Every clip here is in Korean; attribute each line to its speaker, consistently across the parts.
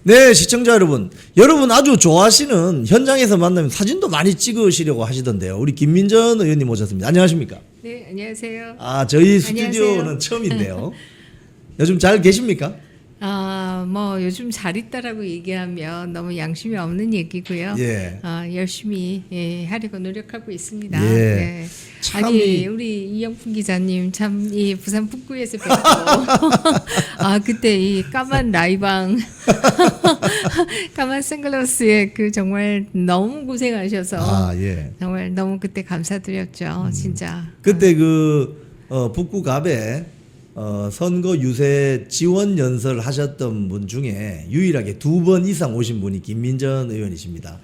Speaker 1: 네, 시청자 여러분. 여러분 아주 좋아하시는 현장에서 만나면 사진도 많이 찍으시려고 하시던데요. 우리 김민전 의원님 모셨습니다. 안녕하십니까?
Speaker 2: 네, 안녕하세요.
Speaker 1: 저희 스튜디오는 처음인데요. 요즘 잘 계십니까?
Speaker 2: 뭐 요즘 잘 있다라고 얘기하면 너무 양심이 없는 얘기고요.
Speaker 1: 예.
Speaker 2: 열심히 하려고 노력하고 있습니다.
Speaker 1: 예.
Speaker 2: 네.
Speaker 1: 참
Speaker 2: 아니 우리 이영풍 기자님 참 이 부산 북구에서 뵙고 그때 이 까만 라이방 까만 선글라스에 그 정말 너무 고생하셔서
Speaker 1: 예.
Speaker 2: 정말 너무 그때 감사드렸죠. 진짜.
Speaker 1: 그때 북구 갑에 선거 유세 지원 연설 하셨던 분 중에 유일하게 2번 이상 오신 분이 김민전 의원이십니다.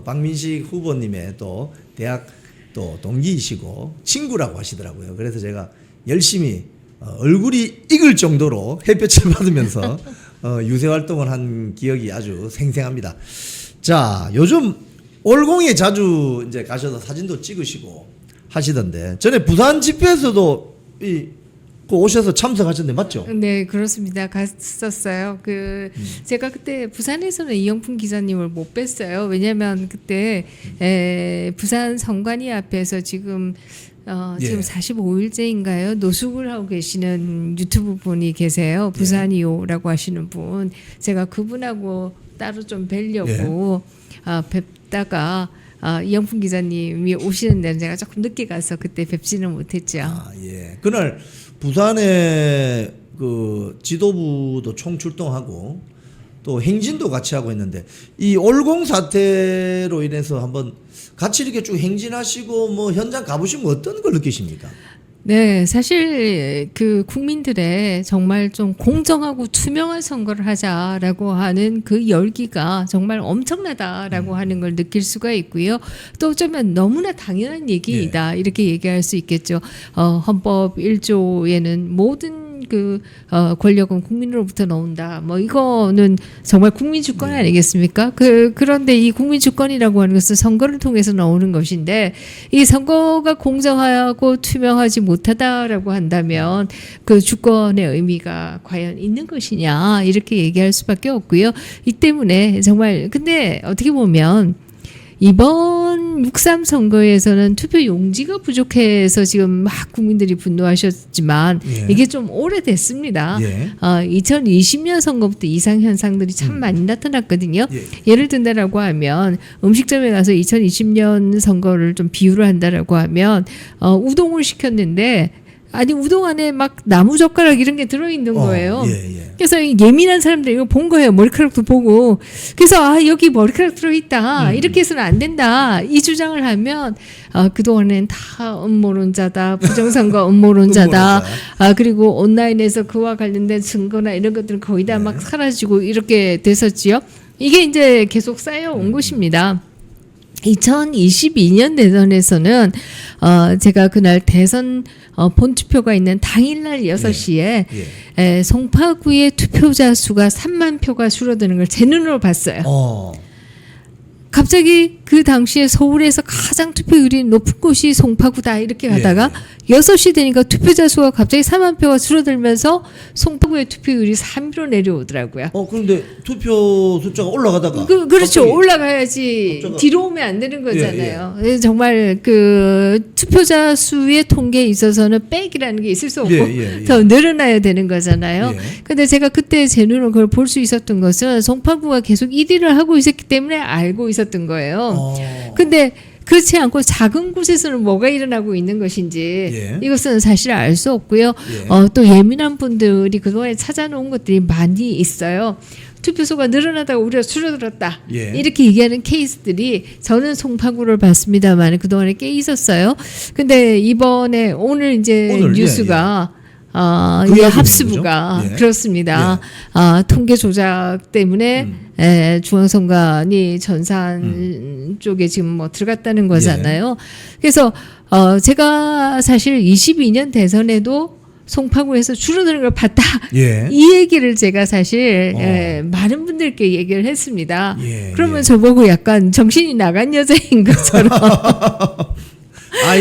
Speaker 1: 박민식 후보님의 또 대학 또 동기이시고 친구라고 하시더라고요. 그래서 제가 열심히 얼굴이 익을 정도로 햇볕을 받으면서 유세 활동을 한 기억이 아주 생생합니다. 자, 요즘 올공에 자주 이제 가셔서 사진도 찍으시고 하시던데 전에 부산 집회에서도 오셔서 참석하셨는데 맞죠?
Speaker 2: 네, 그렇습니다. 갔었어요. 제가 그때 부산에서는 이영풍 기자님을 못 뵀어요. 왜냐하면 그때 부산 성관이 앞에서 지금 45일째인가요? 노숙을 하고 계시는 유튜브 분이 계세요. 부산이요라고 하시는 분. 제가 그분하고 따로 좀 뵈려고 뵙다가 이영풍 기자님이 오시는 데는 제가 조금 늦게 가서 그때 뵙지는 못했죠.
Speaker 1: 예. 그날 부산에 지도부도 총출동하고 또 행진도 같이 하고 있는데 이 올공 사태로 인해서 한번 같이 이렇게 쭉 행진하시고 뭐 현장 가보시면 어떤 걸 느끼십니까?
Speaker 2: 네, 사실 국민들의 정말 좀 공정하고 투명한 선거를 하자라고 하는 그 열기가 정말 엄청나다라고 하는 걸 느낄 수가 있고요. 또 어쩌면 너무나 당연한 얘기이다 이렇게 얘기할 수 있겠죠. 헌법 1조에는 모든 권력은 국민으로부터 나온다. 뭐 이거는 정말 국민 주권 아니겠습니까? 그런데 이 국민 주권이라고 하는 것은 선거를 통해서 나오는 것인데 이 선거가 공정하고 투명하지 못하다라고 한다면 그 주권의 의미가 과연 있는 것이냐 이렇게 얘기할 수밖에 없고요. 이 때문에 정말 근데 어떻게 보면 이번 6.3 선거에서는 투표 용지가 부족해서 지금 막 국민들이 분노하셨지만 이게 좀 오래됐습니다. 2020년 선거부터 이상 현상들이 참 많이 나타났거든요. 예를 든다라고 하면 음식점에 가서 2020년 선거를 좀 비유를 한다라고 하면 우동을 시켰는데 아니 우동 안에 막 나무젓가락 이런 게 들어있는 거예요. 그래서 예민한 사람들 이거 본 거예요. 머리카락도 보고. 그래서 여기 머리카락 들어있다. 이렇게 해서는 안 된다. 이 주장을 하면 그동안엔 다 음모론자다. 부정선거 음모론자다. 그리고 온라인에서 그와 관련된 증거나 이런 것들은 거의 다 막 사라지고 이렇게 됐었지요. 이게 이제 계속 쌓여온 것입니다. 2022년 대선에서는 제가 그날 대선 본투표가 있는 당일날 6시에 송파구의 투표자 수가 3만 표가 줄어드는 걸 제 눈으로 봤어요. 갑자기 그 당시에 서울에서 가장 투표율이 높은 곳이 송파구다 이렇게 가다가 6시 되니까 투표자 수가 갑자기 4만 표가 줄어들면서 송파구의 투표율이 3위로 내려오더라고요.
Speaker 1: 그런데 투표 숫자가 올라가다가
Speaker 2: 그렇죠. 올라가야지 뒤로 오면 안 되는 거잖아요. 정말 투표자 수의 통계에 있어서는 백이라는 게 있을 수 없고 더 늘어나야 되는 거잖아요. 근데 제가 그때 제 눈으로 그걸 볼 수 있었던 것은 송파구가 계속 1위를 하고 있었기 때문에 알고 있었던 거예요. 근데 그렇지 않고 작은 곳에서는 뭐가 일어나고 있는 것인지 이것은 사실 알 수 없고요. 또 예민한 분들이 그동안에 찾아놓은 것들이 많이 있어요. 투표소가 늘어나다가 우리가 줄어들었다. 이렇게 얘기하는 케이스들이 저는 송파구를 봤습니다만 그동안에 꽤 있었어요. 근데 이번에 오늘 이제 뉴스가 이 합수부가 그렇습니다. 통계 조작 때문에 중앙선관위 전산 쪽에 지금 뭐 들어갔다는 거잖아요. 그래서 제가 사실 22년 대선에도 송파구에서 줄어드는 걸 봤다. 이 얘기를 제가 사실 많은 분들께 얘기를 했습니다. 그러면 저보고 약간 정신이 나간 여자인 것처럼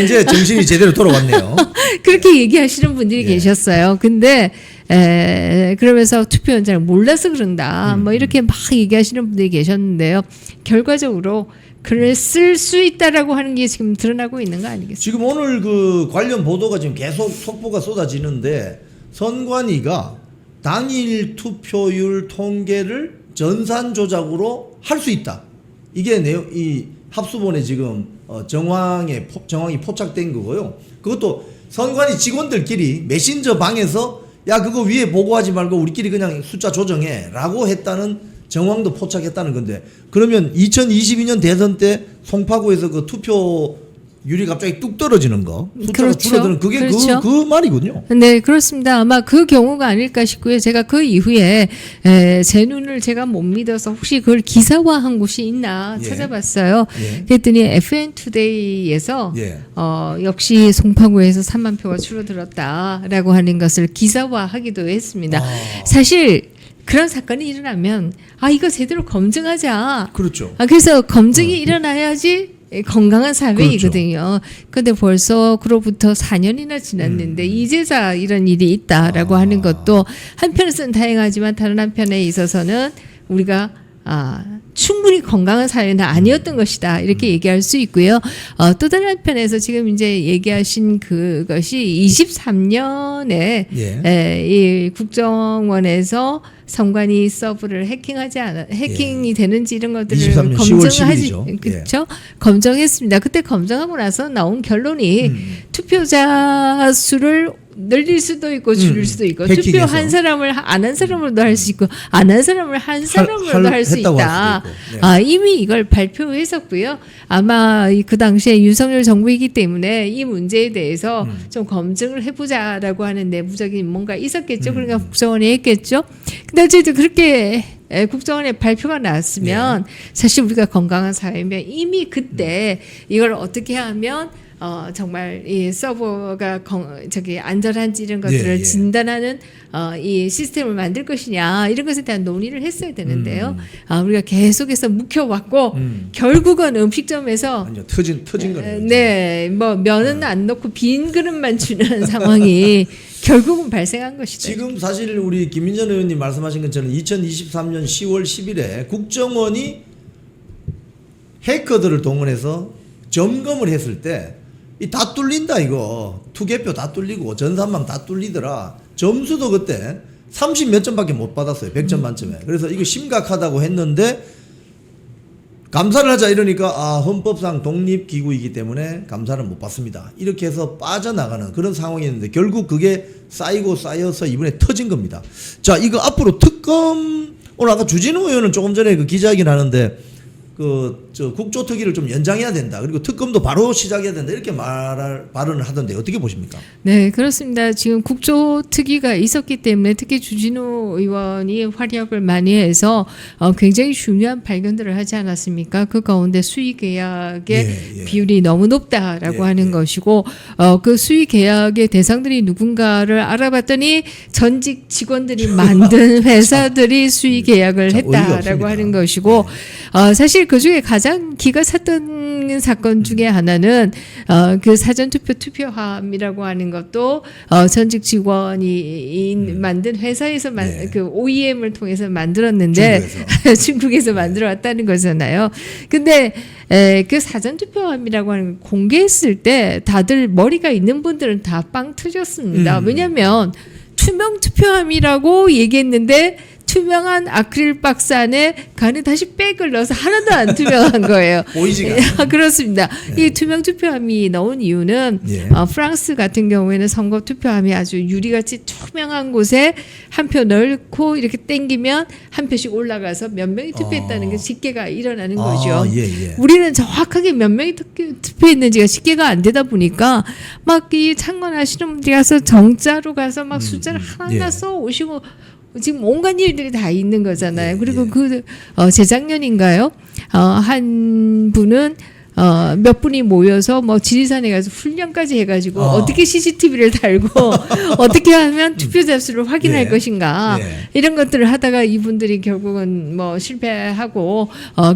Speaker 1: 이제 정신이 제대로 돌아왔네요.
Speaker 2: 그렇게 얘기하시는 분들이 계셨어요. 근데 그러면서 투표 현장을 몰라서 그런다. 뭐 이렇게 막 얘기하시는 분들이 계셨는데요. 결과적으로 글을 쓸 수 있다라고 하는 게 지금 드러나고 있는 거 아니겠습니까?
Speaker 1: 지금 오늘 그 관련 보도가 지금 계속 속보가 쏟아지는데 선관위가 당일 투표율 통계를 전산 조작으로 할 수 있다. 이게 이 합수본에 지금 정황이 포착된 거고요. 그것도 선관위 직원들끼리 메신저 방에서 야 그거 위에 보고하지 말고 우리끼리 그냥 숫자 조정해라고 했다는 정황도 포착했다는 건데 그러면 2022년 대선 때 송파구에서 그 투표율이 갑자기 뚝 떨어지는 거 숫자가
Speaker 2: 그렇죠.
Speaker 1: 줄어드는 그게
Speaker 2: 그렇죠.
Speaker 1: 그 말이군요.
Speaker 2: 네, 그렇습니다. 아마 그 경우가 아닐까 싶고요. 제가 그 이후에 제 눈을 제가 못 믿어서 혹시 그걸 기사화한 곳이 있나
Speaker 1: 예.
Speaker 2: 찾아봤어요.
Speaker 1: 예.
Speaker 2: 그랬더니 FN투데이에서
Speaker 1: 예.
Speaker 2: 역시 송파구에서 3만 표가 줄어들었다라고 하는 것을 기사화하기도 했습니다. 사실 그런 사건이 일어나면 이거 제대로 검증하자.
Speaker 1: 그렇죠.
Speaker 2: 그래서 검증이 일어나야지 건강한 사회이거든요. 그런데 벌써 그로부터 4년이나 지났는데 이제자 이런 일이 있다라고 하는 것도 한편에서는 다행하지만 다른 한편에 있어서는 우리가 충분히 건강한 사회는 아니었던 것이다 이렇게 얘기할 수 있고요. 또 다른 한편에서 지금 이제 얘기하신 그것이 23년에 이 국정원에서 선관위 서버를 해킹이 되는지 이런 것들을
Speaker 1: 23년 10월
Speaker 2: 검증을 하지
Speaker 1: 10일이죠.
Speaker 2: 그렇죠? 검증했습니다. 그때 검증하고 나서 나온 결론이 투표자 수를 늘릴 수도 있고 줄일 수도 있고
Speaker 1: 해킹해서.
Speaker 2: 투표 한 사람을 안 한 사람으로도 할 수 있고 안 한 사람을 한 사람으로도 할 수
Speaker 1: 했다고
Speaker 2: 있다.
Speaker 1: 할 수도 있고. 네.
Speaker 2: 이미 이걸 발표했었고요. 아마 그 당시에 윤석열 정부이기 때문에 이 문제에 대해서 좀 검증을 해보자라고 하는 내부적인 뭔가 있었겠죠. 그러니까 국정원이 했겠죠. 근데 어쨌든 그렇게 국정원의 발표가 나왔으면 사실 우리가 건강한 사회면 이미 그때 이걸 어떻게 하면 정말 이 서버가 안전한지 이런 것들을 진단하는 이 시스템을 만들 것이냐 이런 것에 대한 논의를 했어야 되는데요. 우리가 계속해서 묵혀왔고 결국은 음식점에서
Speaker 1: 아니요 터진 거네요.
Speaker 2: 네, 뭐 면은 안 넣고 빈 그릇만 주는 상황이 결국은 발생한 것이죠.
Speaker 1: 지금 사실 우리 김민전 의원님 말씀하신 것처럼 2023년 10월 10일에 국정원이 해커들을 동원해서 점검을 했을 때 이 다 뚫린다 이거 투개표 다 뚫리고 전산망 다 뚫리더라. 점수도 그때 30 몇 점밖에 못 받았어요. 100점 만점에. 그래서 이거 심각하다고 했는데 감사를 하자 이러니까 헌법상 독립기구이기 때문에 감사를 못 받습니다. 이렇게 해서 빠져나가는 그런 상황이었는데 결국 그게 쌓여서 이번에 터진 겁니다. 자 이거 앞으로 특검 오늘 아까 주진우 의원은 조금 전에 그 기자회견 하는데 국조특위를 좀 연장해야 된다. 그리고 특검도 바로 시작해야 된다. 이렇게 발언을 하던데 어떻게 보십니까?
Speaker 2: 네, 그렇습니다. 지금 국조특위가 있었기 때문에 특히 주진우 의원이 활약을 많이 해서 굉장히 중요한 발견들을 하지 않았습니까? 그 가운데 수의계약의 비율이 너무 높다라고 하는 것이고 그 수의계약의 대상들이 누군가를 알아봤더니 전직 직원들이 만든 회사들이 수의계약을 했다라고 하는 것이고 사실 그 중에 가장 기가 찼던 사건 중에 하나는 그 사전투표 투표함이라고 하는 것도 전직 직원이 만든 회사에서 그 OEM을 통해서 만들었는데 중국에서 만들어 왔다는 거잖아요. 근데 그 사전투표함이라고 하는 걸 공개했을 때 다들 머리가 있는 분들은 다 빵 터졌습니다. 왜냐하면 투명 투표함이라고 얘기했는데 투명한 아크릴 박스 안에 그 안에 다시 백을 넣어서 하나도 안 투명한 거예요.
Speaker 1: 보이지가 않아요.
Speaker 2: 그렇습니다. 이 투명 투표함이 나온 이유는 프랑스 같은 경우에는 선거 투표함이 아주 유리같이 투명한 곳에 한 표 넣고 이렇게 당기면 한 표씩 올라가서 몇 명이 투표했다는 게 집계가 일어나는 거죠. 우리는 정확하게 몇 명이 투표했는지가 집계가 안 되다 보니까 막 이 창건하시는 분들이 가서 정자로 가서 막 숫자를 하나 써 오시고 지금 온갖 일들이 다 있는 거잖아요. 그리고 재작년인가요? 한 분은 몇 분이 모여서 뭐 지리산에 가서 훈련까지 해가지고
Speaker 1: 아.
Speaker 2: 어떻게 CCTV를 달고 어떻게 하면 투표 잡수를 확인할
Speaker 1: 예.
Speaker 2: 것인가
Speaker 1: 예.
Speaker 2: 이런 것들을 하다가 이분들이 결국은 뭐 실패하고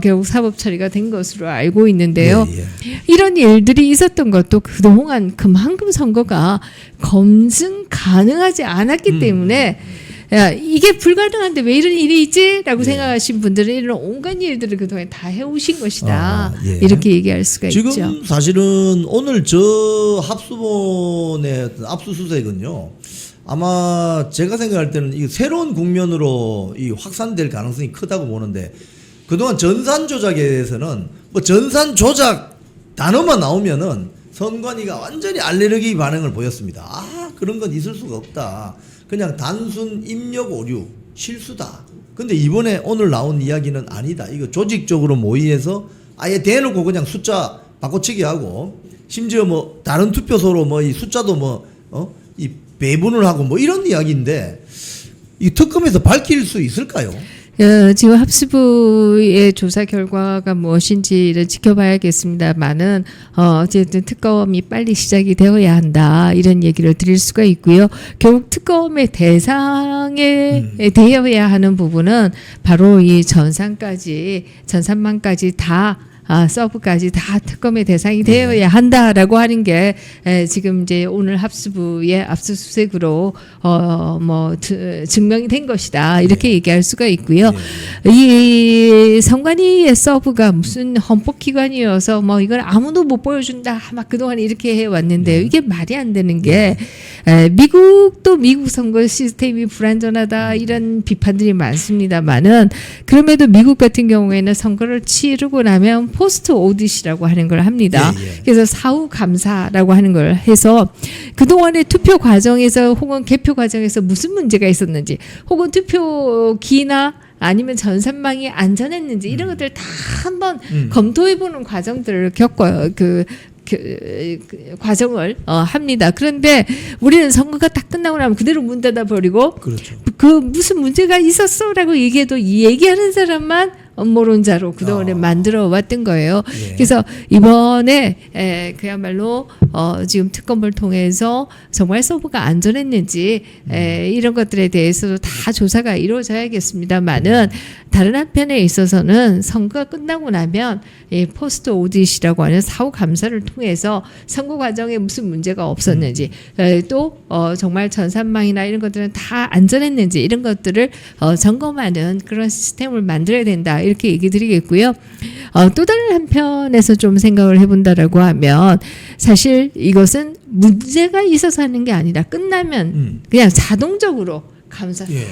Speaker 2: 결국 사법 처리가 된 것으로 알고 있는데요.
Speaker 1: 예, 예.
Speaker 2: 이런 일들이 있었던 것도 그동안 그만큼 선거가 검증 가능하지 않았기 때문에 야, 이게 불가능한데 왜 이런 일이 있지? 라고 생각하신 분들은 이런 온갖 일들을 그동안 다 해오신 것이다.
Speaker 1: 예.
Speaker 2: 이렇게 얘기할 수가
Speaker 1: 지금
Speaker 2: 있죠.
Speaker 1: 사실은 오늘 저 합수본의 어떤 압수수색은요. 아마 제가 생각할 때는 이 새로운 국면으로 이 확산될 가능성이 크다고 보는데 그동안 전산 조작에 대해서는 뭐 전산 조작 단어만 나오면은 선관위가 완전히 알레르기 반응을 보였습니다. 아, 그런 건 있을 수가 없다. 그냥 단순 입력 오류, 실수다. 근데 이번에 오늘 나온 이야기는 아니다. 이거 조직적으로 모의해서 아예 대놓고 그냥 숫자 바꿔치기 하고 심지어 뭐 다른 투표소로 뭐 이 숫자도 이 배분을 하고 뭐 이런 이야기인데 이 특검에서 밝힐 수 있을까요?
Speaker 2: 지금 합수부의 조사 결과가 무엇인지를 지켜봐야겠습니다만은 어쨌든 특검이 빨리 시작이 되어야 한다 이런 얘기를 드릴 수가 있고요. 결국 특검의 대상에 되어야 하는 부분은 바로 이 전산망까지 다 서브까지 다 특검의 대상이 되어야 한다라고 하는 게 지금 이제 오늘 합수부의 압수수색으로 증명이 된 것이다 이렇게 얘기할 수가 있고요. 이 선관위의 서브가 무슨 헌법기관이어서 뭐 이걸 아무도 못 보여준다 막 그동안 이렇게 해왔는데요. 이게 말이 안 되는 게 미국도 미국 선거 시스템이 불완전하다 이런 비판들이 많습니다만은 그럼에도 미국 같은 경우에는 선거를 치르고 나면 포스트 오디시라고 하는 걸 합니다. 그래서 사후 감사라고 하는 걸 해서 그동안의 투표 과정에서 혹은 개표 과정에서 무슨 문제가 있었는지 혹은 투표기나 아니면 전산망이 안전했는지 이런 것들을 다 한번 검토해보는 과정들을 겪어요. 그 과정을 합니다. 그런데 우리는 선거가 딱 끝나고 나면 그대로 문 닫아 버리고
Speaker 1: 그렇죠.
Speaker 2: 그 무슨 문제가 있었어라고 얘기해도 이 얘기하는 사람만 음모론자로 그동안에 만들어 왔던 거예요.
Speaker 1: 예.
Speaker 2: 그래서 이번에 그야말로 지금 특검을 통해서 정말 서버가 안전했는지 이런 것들에 대해서도 다 조사가 이루어져야겠습니다만은 다른 한편에 있어서는 선거가 끝나고 나면 이 포스트 오디시라고 하는 사후 감사를 통해서 선거 과정에 무슨 문제가 없었는지 또 정말 전산망이나 이런 것들은 다 안전했는지 이런 것들을 점검하는 그런 시스템을 만들어야 된다 이렇게 얘기 드리겠고요. 또 다른 한편에서 좀 생각을 해본다라고 하면 사실 이것은 문제가 있어서 하는 게 아니라 끝나면 그냥 자동적으로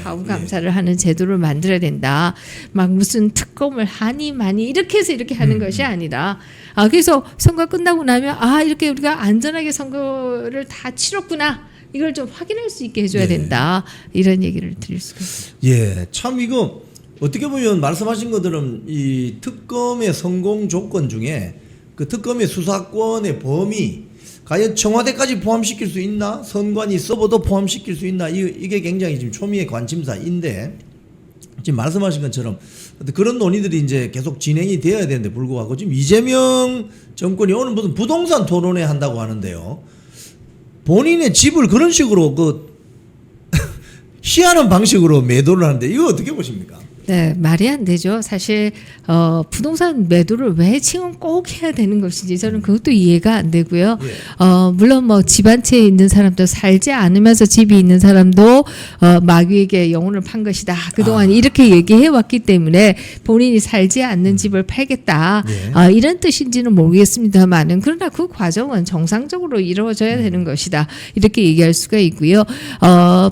Speaker 2: 사후 감사를 하는 제도를 만들어야 된다. 막 무슨 특검을 하니 많이 이렇게 해서 이렇게 하는 것이 아니라 그래서 선거 끝나고 나면 이렇게 우리가 안전하게 선거를 다 치렀구나. 이걸 좀 확인할 수 있게 해줘야 된다. 이런 얘기를 드릴 수가 있습니다.
Speaker 1: 예, 참 이거 어떻게 보면 말씀하신 것들은 이 특검의 성공 조건 중에 그 특검의 수사권의 범위 과연 청와대까지 포함시킬 수 있나? 선관위 서버도 포함시킬 수 있나? 이게 굉장히 지금 초미의 관심사인데 지금 말씀하신 것처럼 그런 논의들이 이제 계속 진행이 되어야 되는데 불구하고 지금 이재명 정권이 오늘 무슨 부동산 토론회 한다고 하는데요. 본인의 집을 그런 식으로 희한한 방식으로 매도를 하는데 이거 어떻게 보십니까?
Speaker 2: 네, 말이 안 되죠. 사실 부동산 매도를 왜 지금 꼭 해야 되는 것인지 저는 그것도 이해가 안 되고요. 물론 뭐 집 한 채에 있는 사람도 살지 않으면서 집이 있는 사람도 마귀에게 영혼을 판 것이다. 그동안 이렇게 얘기해 왔기 때문에 본인이 살지 않는 집을 팔겠다. 이런 뜻인지는 모르겠습니다만은 그러나 그 과정은 정상적으로 이루어져야 되는 것이다. 이렇게 얘기할 수가 있고요.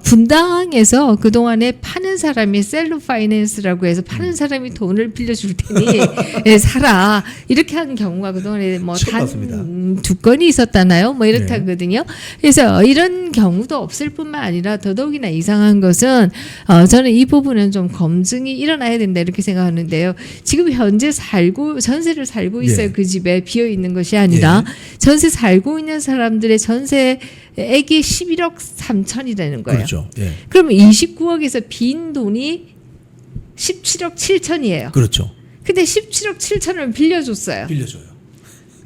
Speaker 2: 분당에서 그동안에 파는 사람이 셀러 파이낸스라고 해서 파는 사람이 돈을 빌려줄 테니 사라 이렇게 한 경우가 그동안에 뭐 단 두 건이 있었다나요? 뭐 이렇다거든요. 그래서 이런 경우도 없을 뿐만 아니라 더더욱이나 이상한 것은 저는 이 부분은 좀 검증이 일어나야 된다 이렇게 생각하는데요. 지금 현재 전세를 살고 있어요. 그 집에 비어 있는 것이 아니라 전세 살고 있는 사람들의 전세액이 11억 3천이라는 거예요.
Speaker 1: 그렇죠.
Speaker 2: 그러면 29억에서 빈 돈이 17억 7천이에요.
Speaker 1: 그렇죠.
Speaker 2: 근데 17억 7천을 빌려줬어요.
Speaker 1: 빌려줘요.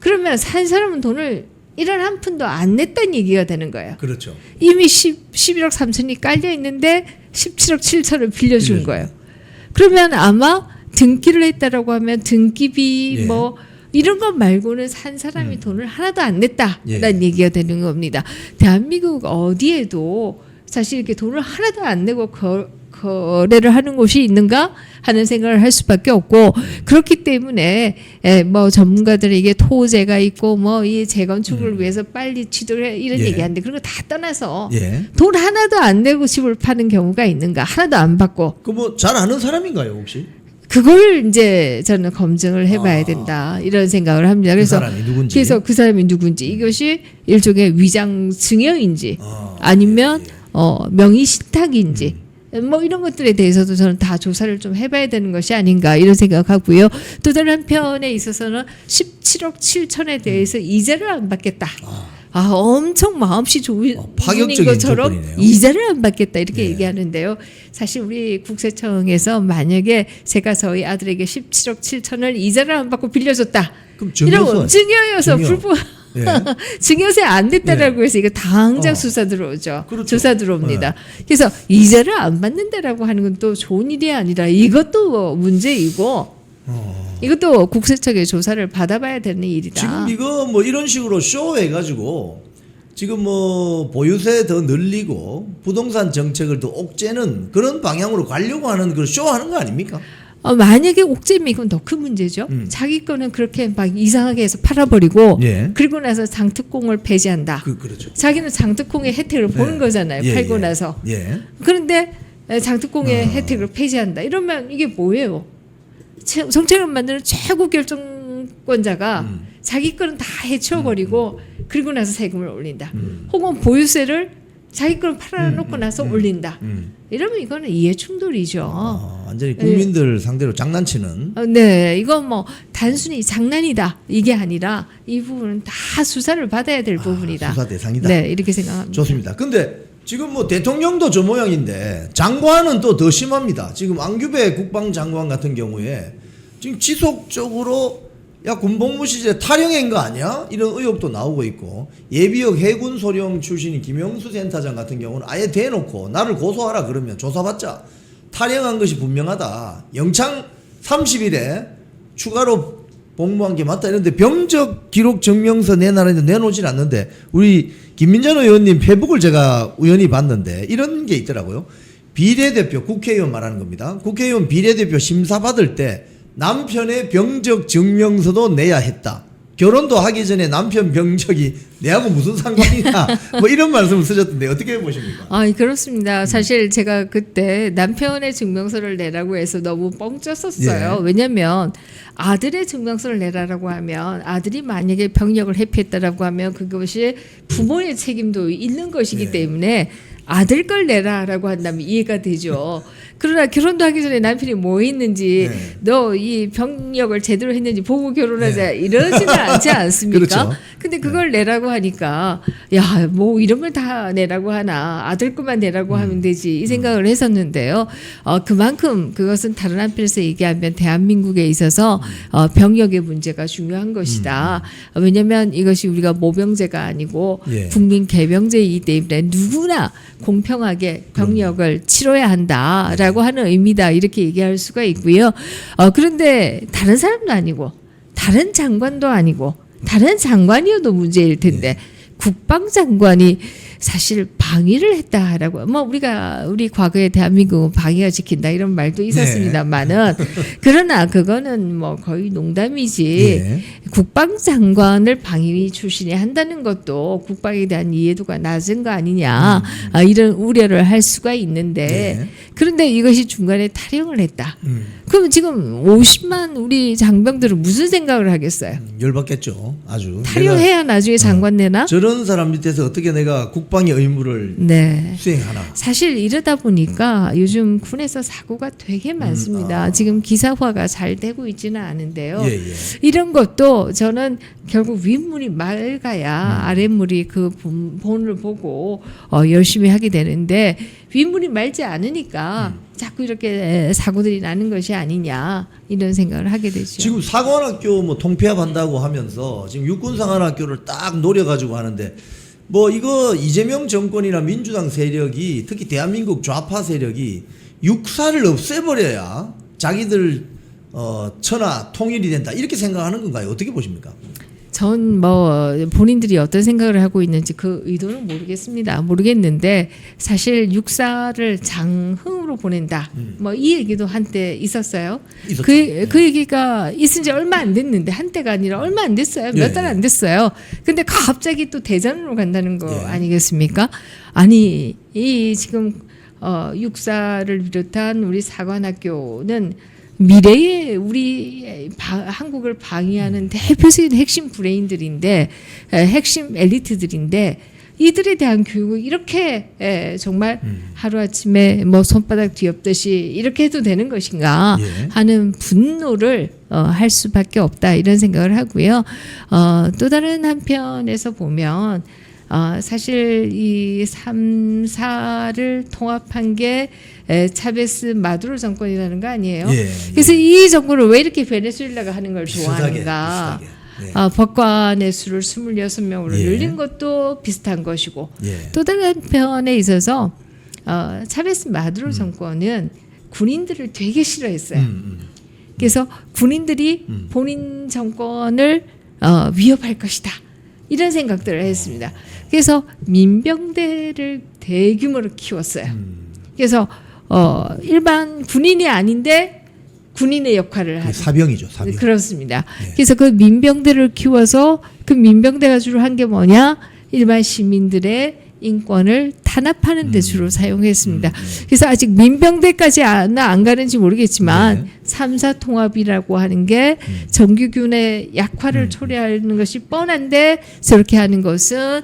Speaker 2: 그러면 산 사람은 돈을 1원 한 푼도 안 냈다는 얘기가 되는 거예요.
Speaker 1: 그렇죠.
Speaker 2: 이미 11억 3천이 깔려 있는데 17억 7천을 빌려준 거예요. 그러면 아마 등기를 했다라고 하면 등기비
Speaker 1: 예.
Speaker 2: 뭐 이런 것 말고는 산 사람이 돈을 하나도 안 냈다라는
Speaker 1: 예.
Speaker 2: 얘기가 되는 겁니다. 대한민국 어디에도 사실 이렇게 돈을 하나도 안 내고 거래를 하는 곳이 있는가 하는 생각을 할 수밖에 없고, 그렇기 때문에 뭐 전문가들에게 토제가 있고 뭐 이 재건축을 위해서 빨리 취득을 해 이런
Speaker 1: 예.
Speaker 2: 얘기하는데, 그런 거 다 떠나서
Speaker 1: 예.
Speaker 2: 돈 하나도 안 내고 집을 파는 경우가 있는가, 하나도 안 받고,
Speaker 1: 그 뭐 잘 아는 사람인가요 혹시?
Speaker 2: 그걸 이제 저는 검증을 해봐야 된다 이런 생각을 합니다. 그래서
Speaker 1: 사람이 누군지.
Speaker 2: 그래서 그 사람이 누군지, 이것이 일종의 위장 증여인지
Speaker 1: 아,
Speaker 2: 아니면 명의 신탁인지 뭐 이런 것들에 대해서도 저는 다 조사를 좀 해봐야 되는 것이 아닌가 이런 생각하고요. 또 다른 한편에 있어서는 17억 7천에 대해서 이자를 안 받겠다. 엄청 마음씨 좋은
Speaker 1: 파격적인
Speaker 2: 것처럼
Speaker 1: 조건이네요.
Speaker 2: 이자를 안 받겠다 이렇게
Speaker 1: 네.
Speaker 2: 얘기하는데요. 사실 우리 국세청에서 만약에 제가 저희 아들에게 17억 7천을 이자를 안 받고 빌려줬다.
Speaker 1: 그럼
Speaker 2: 이러면 증여여서
Speaker 1: 증여.
Speaker 2: 불법
Speaker 1: 예.
Speaker 2: 증여세 안 됐다라고 해서 이거 당장 수사 들어오죠.
Speaker 1: 그렇죠.
Speaker 2: 조사 들어옵니다. 그래서 이자를 안 받는다라고 하는 건 또 좋은 일이 아니라 이것도 문제이고, 이것도 국세청의 조사를 받아봐야 되는 일이다.
Speaker 1: 지금 이거 뭐 이런 식으로 쇼 해가지고 지금 뭐 보유세 더 늘리고 부동산 정책을 더 옥죄는 그런 방향으로 가려고 하는 그 쇼 하는 거 아닙니까?
Speaker 2: 만약에 옥죄면 이건 더 큰 문제죠. 자기 거는 그렇게 막 이상하게 해서 팔아버리고
Speaker 1: 예.
Speaker 2: 그리고 나서 장특공을 폐지한다.
Speaker 1: 그렇죠.
Speaker 2: 자기는 장특공의 혜택을 보는 거잖아요.
Speaker 1: 예,
Speaker 2: 팔고
Speaker 1: 예.
Speaker 2: 나서.
Speaker 1: 예.
Speaker 2: 그런데 장특공의 혜택을 폐지한다. 이러면 이게 뭐예요? 정책을 만드는 최고 결정권자가 자기 거는 다 해치워버리고 그리고 나서 세금을 올린다. 혹은 보유세를 자기 거를 팔아놓고 나서 올린다. 이러면 이거는 이해충돌이죠.
Speaker 1: 완전히 국민들 상대로 장난치는.
Speaker 2: 네, 이건 뭐 단순히 장난이다 이게 아니라 이 부분은 다 수사를 받아야 될 부분이다.
Speaker 1: 수사 대상이다.
Speaker 2: 네, 이렇게 생각합니다.
Speaker 1: 좋습니다. 근데 지금 뭐 대통령도 저 모양인데 장관은 또 더 심합니다. 지금 안규배 국방장관 같은 경우에 지금 지속적으로 야 군복무 시절에 탈영한 거 아니야? 이런 의혹도 나오고 있고, 예비역 해군 소령 출신인 김영수 센터장 같은 경우는 아예 대놓고 나를 고소하라 그러면 조사받자, 탈영한 것이 분명하다, 영창 30일에 추가로 복무한 게 맞다 이런데 병적 기록 증명서 내놔라는데 내놓질 않는데, 우리 김민전 의원님 페북을 제가 우연히 봤는데 이런 게 있더라고요. 비례대표, 국회의원 말하는 겁니다. 국회의원 비례대표 심사 받을 때 남편의 병적 증명서도 내야 했다. 결혼도 하기 전에 남편 병적이 내하고 무슨 상관이냐 뭐 이런 말씀을 쓰셨던데 어떻게 보십니까?
Speaker 2: 그렇습니다. 사실 제가 그때 남편의 증명서를 내라고 해서 너무 뻥쳤었어요.
Speaker 1: 예.
Speaker 2: 왜냐하면 아들의 증명서를 내라라고 하면, 아들이 만약에 병력을 회피했다라고 하면 그것이 부모의 책임도 있는 것이기
Speaker 1: 예.
Speaker 2: 때문에 아들 걸 내라라고 한다면 이해가 되죠. 그러나 결혼도 하기 전에 남편이 뭐 했는지,
Speaker 1: 네.
Speaker 2: 너 이 병력을 제대로 했는지 보고 결혼하자 이러지는 않지 않습니까?
Speaker 1: 그렇죠.
Speaker 2: 근데 그걸 내라고 하니까 야, 뭐 이런 걸 다 내라고 하나, 아들 것만 내라고 하면 되지 이 생각을 했었는데요. 그만큼 그것은 다른 한편에서 얘기하면 대한민국에 있어서 병력의 문제가 중요한 것이다. 왜냐하면 이것이 우리가 모병제가 아니고
Speaker 1: 예.
Speaker 2: 국민 개병제이기 때문에 누구나 공평하게 병력을 치러야 한다라고 하는 의미다 이렇게 얘기할 수가 있고요. 그런데 다른 사람도 아니고 다른 장관도 아니고 다른 장관이어도 문제일 텐데 국방장관이 사실 방위를 했다라고, 뭐 우리 과거에 대한민국은 방위가 지킨다 이런 말도 있었습니다만은 그러나 그거는 뭐 거의 농담이지.
Speaker 1: 예.
Speaker 2: 국방장관을 방위 출신이 한다는 것도 국방에 대한 이해도가 낮은 거 아니냐, 이런 우려를 할 수가 있는데
Speaker 1: 네.
Speaker 2: 그런데 이것이 중간에 탈영을 했다. 그럼 지금 50만 우리 장병들은 무슨 생각을 하겠어요?
Speaker 1: 열받겠죠. 아주.
Speaker 2: 탈영해야 나중에 장관 내나?
Speaker 1: 저런 사람 밑에서 어떻게 내가 국방의 의무를 임무를
Speaker 2: 네.
Speaker 1: 수행하나.
Speaker 2: 사실 이러다 보니까 요즘 군에서 사고가 되게 많습니다. 지금 기사화가 잘 되고 있지는 않은데요.
Speaker 1: 예, 예.
Speaker 2: 이런 것도 저는 결국 윗물이 맑아야 아랫물이 그 본을 보고 열심히 하게 되는데 윗물이 맑지 않으니까 자꾸 이렇게 사고들이 나는 것이 아니냐 이런 생각을 하게 되죠.
Speaker 1: 지금 사관학교 뭐 통폐합한다고 하면서 지금 육군사관학교를 딱 노려가지고 하는데 뭐 이거 이재명 정권이나 민주당 세력이 특히 대한민국 좌파 세력이 육사를 없애버려야 자기들 천하 통일이 된다 이렇게 생각하는 건가요? 어떻게 보십니까?
Speaker 2: 전 뭐 본인들이 어떤 생각을 하고 있는지 그 의도는 모르겠는데 사실 육사를 장흥으로 보낸다. 뭐 이 얘기도 한때 있었어요.
Speaker 1: 있었죠.
Speaker 2: 그 얘기가 있은 지 얼마 안 됐는데 한때가 아니라 얼마 안 됐어요. 몇 달 안 됐어요. 근데 갑자기 또 대전으로 간다는 거
Speaker 1: 예.
Speaker 2: 아니겠습니까? 아니 이 지금 육사를 비롯한 우리 사관학교는 미래의 우리 한국을 방위하는 대표적인 핵심 브레인들인데 핵심 엘리트들인데 이들에 대한 교육을 이렇게 정말 하루아침에 뭐 손바닥 뒤엎듯이 이렇게 해도 되는 것인가
Speaker 1: 예.
Speaker 2: 하는 분노를 할 수밖에 없다 이런 생각을 하고요. 또 다른 한편에서 보면 사실 이 3, 4를 통합한 게 차베스 마두로 정권이라는 거 아니에요?
Speaker 1: 예,
Speaker 2: 그래서 이 정권을 왜 이렇게 베네수엘라가 하는 걸
Speaker 1: 비슷하게,
Speaker 2: 좋아하는가?
Speaker 1: 비슷하게. 네.
Speaker 2: 법관의 수를 26명으로
Speaker 1: 예.
Speaker 2: 늘린 것도 비슷한 것이고
Speaker 1: 예.
Speaker 2: 또 다른 한편에 있어서 차베스 마두로 정권은 군인들을 되게 싫어했어요. 그래서 군인들이 본인 정권을 위협할 것이다. 이런 생각들을 했습니다. 그래서 민병대를 대규모로 키웠어요. 그래서 일반 군인이 아닌데 군인의 역할을 하는
Speaker 1: 사병이죠, 사병.
Speaker 2: 그렇습니다.
Speaker 1: 네.
Speaker 2: 그래서 그 민병대를 키워서 그 민병대가 주로 한 게 뭐냐? 일반 시민들의 인권을 탄압하는 데 주로 사용했습니다. 그래서 아직 민병대까지 안 가는지 모르겠지만
Speaker 1: 네.
Speaker 2: 3사 통합이라고 하는 게 정규군의 약화를 초래하는 것이 뻔한데 저렇게 하는 것은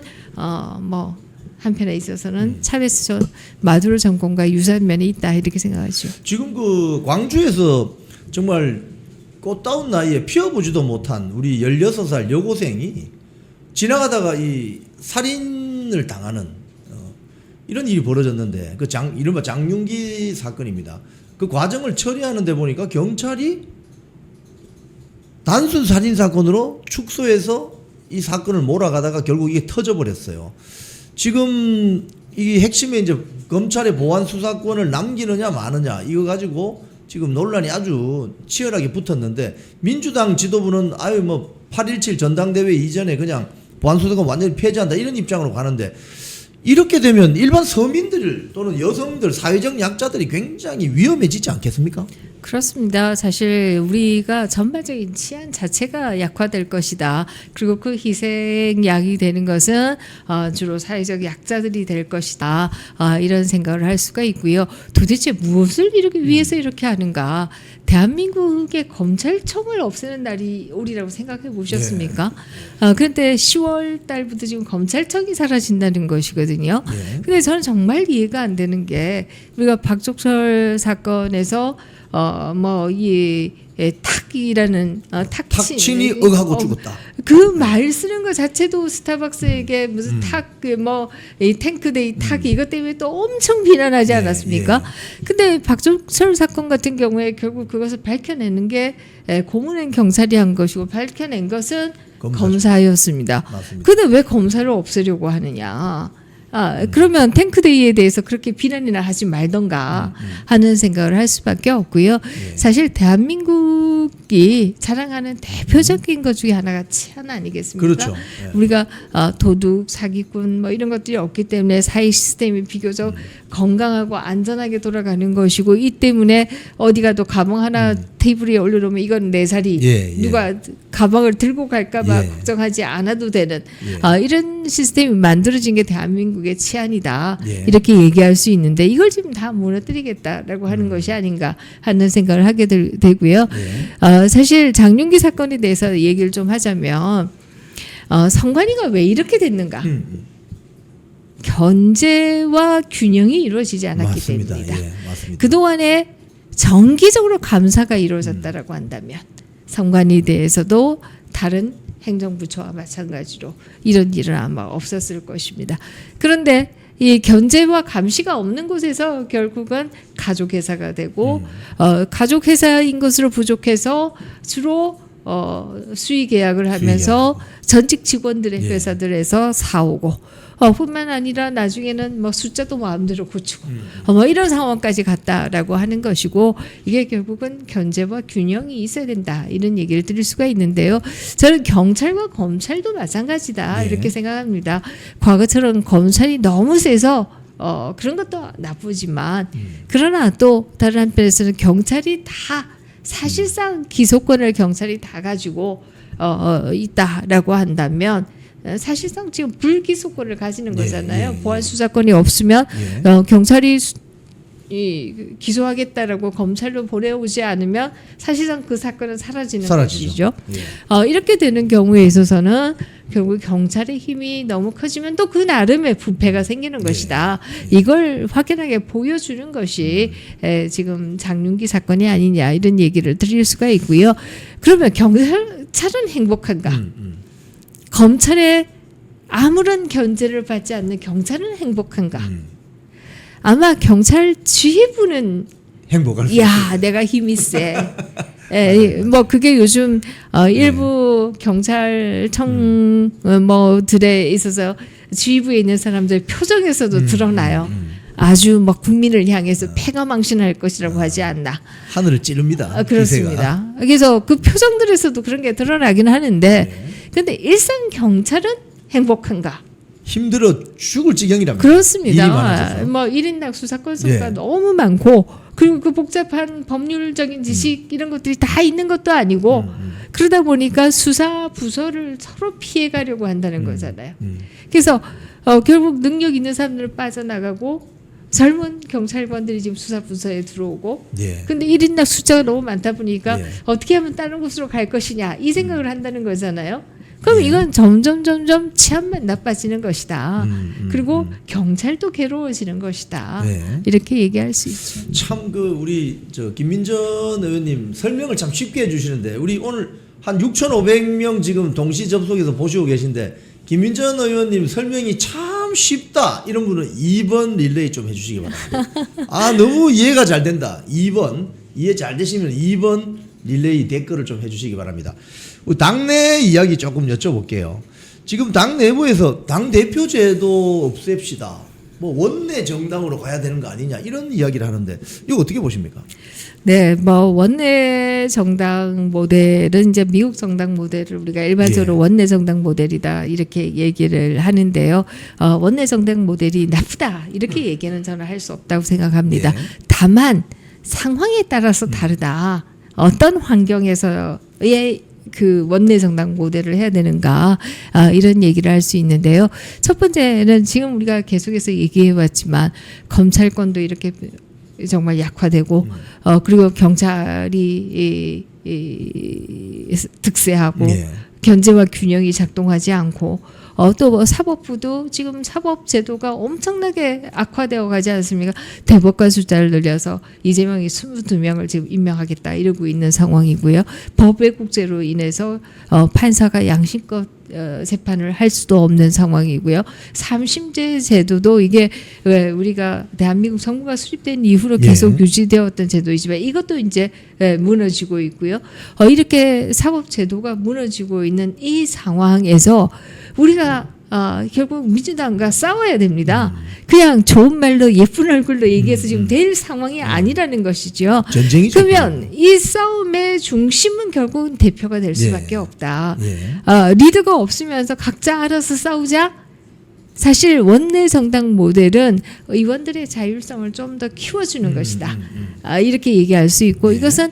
Speaker 2: 뭐 한편에 있어서는 차베스 마두로 정권과 유사한 면이 있다 이렇게 생각하죠.
Speaker 1: 지금 그 광주에서 정말 꽃다운 나이에 피워보지도 못한 우리 16살 여고생이 지나가다가 이 살인을 당하는 이런 일이 벌어졌는데 그 이른바 장윤기 사건입니다. 그 과정을 처리하는데 보니까 경찰이 단순 살인 사건으로 축소해서 이 사건을 몰아가다가 결국 이게 터져버렸어요. 지금 이 핵심에 이제 검찰의 보안 수사권을 남기느냐 마느냐 이거 가지고 지금 논란이 아주 치열하게 붙었는데 민주당 지도부는 아유 뭐 8.17 전당대회 이전에 그냥 보안 수사권 완전히 폐지한다 이런 입장으로 가는데 이렇게 되면 일반 서민들 또는 여성들 사회적 약자들이 굉장히 위험해지지 않겠습니까?
Speaker 2: 그렇습니다. 사실 우리가 전반적인 치안 자체가 약화될 것이다. 그리고 그 희생양이 되는 것은 주로 사회적 약자들이 될 것이다. 이런 생각을 할 수가 있고요. 도대체 무엇을 이렇게 위해서 이렇게 하는가? 대한민국의 검찰청을 없애는 날이 오리라고 생각해 보셨습니까? 그런데 10월 달부터 지금 검찰청이 사라진다는 것이거든요.
Speaker 1: 예.
Speaker 2: 근데 저는 정말 이해가 안 되는 게 우리가 박종철 사건에서 이 탁이라는
Speaker 1: 탁친이 억하고 죽었다.
Speaker 2: 그 말 쓰는 것 자체도 스타벅스에게 무슨 이 탱크데이 탁이 이것 때문에 또 엄청 비난하지 않았습니까? 근데 박종철 사건 같은 경우에 결국 그것을 밝혀내는 게 고문행 경찰이 한 것이고 밝혀낸 것은 검사였습니다.
Speaker 1: 맞습니다.
Speaker 2: 근데 왜 검사를 없애려고 하느냐? 그러면 탱크데이에 대해서 그렇게 비난이나 하지 말던가 하는 생각을 할 수밖에 없고요. 사실 대한민국이 자랑하는 대표적인 것 중에 하나가 치안 아니겠습니까?
Speaker 1: 그렇죠. 예.
Speaker 2: 우리가 도둑, 사기꾼 뭐 이런 것들이 없기 때문에 사회 시스템이 비교적 건강하고 안전하게 돌아가는 것이고 이 때문에 어디 가도 가방 하나 테이블 위에 올려놓으면 이건 내 자리
Speaker 1: 예, 예.
Speaker 2: 누가 가방을 들고 갈까봐
Speaker 1: 예.
Speaker 2: 걱정하지 않아도 되는
Speaker 1: 예.
Speaker 2: 이런 시스템이 만들어진 게 대한민국의 치안이다
Speaker 1: 예.
Speaker 2: 이렇게 얘기할 수 있는데 이걸 지금 다 무너뜨리겠다라고 하는 것이 아닌가 하는 생각을 하게 되고요. 사실 장윤기 사건에 대해서 얘기를 좀 하자면 성관이가 왜 이렇게 됐는가? 견제와 균형이 이루어지지 않았기
Speaker 1: 맞습니다.
Speaker 2: 때문입니다.
Speaker 1: 예, 맞습니다.
Speaker 2: 그동안에 정기적으로 감사가 이루어졌다라고 한다면 선관위에 대해서도 다른 행정부처와 마찬가지로 이런 일은 아마 없었을 것입니다. 그런데 이 견제와 감시가 없는 곳에서 결국은 가족회사가 되고 가족회사인 것으로 부족해서 주로 수의 계약을 하면서 전직 직원들의
Speaker 1: 예.
Speaker 2: 회사들에서 사오고 뿐만 아니라 나중에는 뭐 숫자도 마음대로 고치고 뭐 이런 상황까지 갔다라고 하는 것이고 이게 결국은 견제와 균형이 있어야 된다 이런 얘기를 드릴 수가 있는데요. 저는 경찰과 검찰도 마찬가지다
Speaker 1: 예.
Speaker 2: 이렇게 생각합니다. 과거처럼 검찰이 너무 세서 그런 것도 나쁘지만 그러나 또 다른 한편에서는 경찰이 다 사실상 기소권을 경찰이 다 가지고 있다라고 한다면 사실상 지금 불기소권을 가지는 거잖아요. 보안 수사권이 없으면 경찰이 기소하겠다라고 검찰로 보내오지 않으면 사실상 그 사건은 사라지는 것이죠. 이렇게 되는 경우에 있어서는 결국 경찰의 힘이 너무 커지면 또 그 나름의 부패가 생기는 것이다. 이걸 확연하게 보여주는 것이 지금 장윤기 사건이 아니냐 이런 얘기를 드릴 수가 있고요. 그러면 경찰은 행복한가? 검찰의 아무런 견제를 받지 않는 경찰은 행복한가? 아마 경찰 지휘부는
Speaker 1: 행복할 수
Speaker 2: 야 내가 힘이 세. 뭐 그게 요즘 일부 경찰청 뭐들에 있어서 지휘부에 있는 사람들 표정에서도 드러나요. 아주 막 국민을 향해서 패가망신할 것이라고 하지 않나.
Speaker 1: 하늘을 찌릅니다.
Speaker 2: 그렇습니다. 그래서 그 표정들에서도 그런 게 드러나긴 하는데, 근데 일상 경찰은 행복한가?
Speaker 1: 힘들어 죽을 지경이랍니다.
Speaker 2: 그렇습니다.
Speaker 1: 일이 많아져서.
Speaker 2: 뭐 1인당 수사 건수가 너무 많고 그리고 그 복잡한 법률적인 지식 이런 것들이 다 있는 것도 아니고 그러다 보니까 수사 부서를 서로 피해가려고 한다는 거잖아요. 그래서 결국 능력 있는 사람들은 빠져나가고 젊은 경찰관들이 지금 수사 부서에 들어오고 근데 1인당 숫자가 너무 많다 보니까 어떻게 하면 다른 곳으로 갈 것이냐 이 생각을 한다는 거잖아요. 그럼 이건 점점 치안만 나빠지는 것이다. 그리고 경찰도 괴로워지는 것이다. 이렇게 얘기할 수 있죠.
Speaker 1: 참 그 우리 김민전 의원님 설명을 참 쉽게 해주시는데 우리 오늘 한 6,500명 지금 동시 접속해서 보시고 계신데 김민전 의원님 설명이 참 쉽다 이런 분은 2번 릴레이 좀 해주시기 바랍니다. 아 너무 이해가 잘 된다. 2번 이해 잘 되시면 2번 릴레이 댓글을 좀 해주시기 바랍니다. 당내 이야기 조금 여쭤볼게요. 지금 당 내부에서 당 대표제도 없앱시다. 뭐 원내 정당으로 가야 되는 거 아니냐 이런 이야기를 하는데 이거 어떻게 보십니까?
Speaker 2: 네, 뭐 원내 정당 모델은 이제 미국 정당 모델을 우리가 일반적으로 원내 정당 모델이다 이렇게 얘기를 하는데요. 원내 정당 모델이 나쁘다 이렇게 얘기는 저는 할 수 없다고 생각합니다. 다만 상황에 따라서 다르다. 어떤 환경에서의 그 원내 정당 모델을 해야 되는가 이런 얘기를 할 수 있는데요. 첫 번째는 지금 우리가 계속해서 얘기해 왔지만 검찰권도 이렇게 정말 약화되고 그리고 경찰이 득세하고 견제와 균형이 작동하지 않고 또 뭐 사법부도 지금 사법 제도가 엄청나게 악화되어 가지 않습니까? 대법관 숫자를 늘려서 이재명이 22명을 지금 임명하겠다 이러고 있는 상황이고요. 법 왜곡죄로 인해서 판사가 양심껏 재판을 할 수도 없는 상황이고요. 3심제 제도도 이게 왜 우리가 대한민국 정부가 수립된 이후로 계속 유지되었던 제도이지만 이것도 이제 무너지고 있고요. 이렇게 사법 제도가 무너지고 있는 이 상황에서 우리가 결국 민주당과 싸워야 됩니다. 그냥 좋은 말로 예쁜 얼굴로 얘기해서 지금 될 상황이 아니라는 것이죠.
Speaker 1: 전쟁이죠.
Speaker 2: 그러면 이 싸움의 중심은 결국은 대표가 될 수밖에 없다. 리더가 없으면서 각자 알아서 싸우자. 사실 원내 정당 모델은 의원들의 자율성을 좀 더 키워주는 것이다. 이렇게 얘기할 수 있고 이것은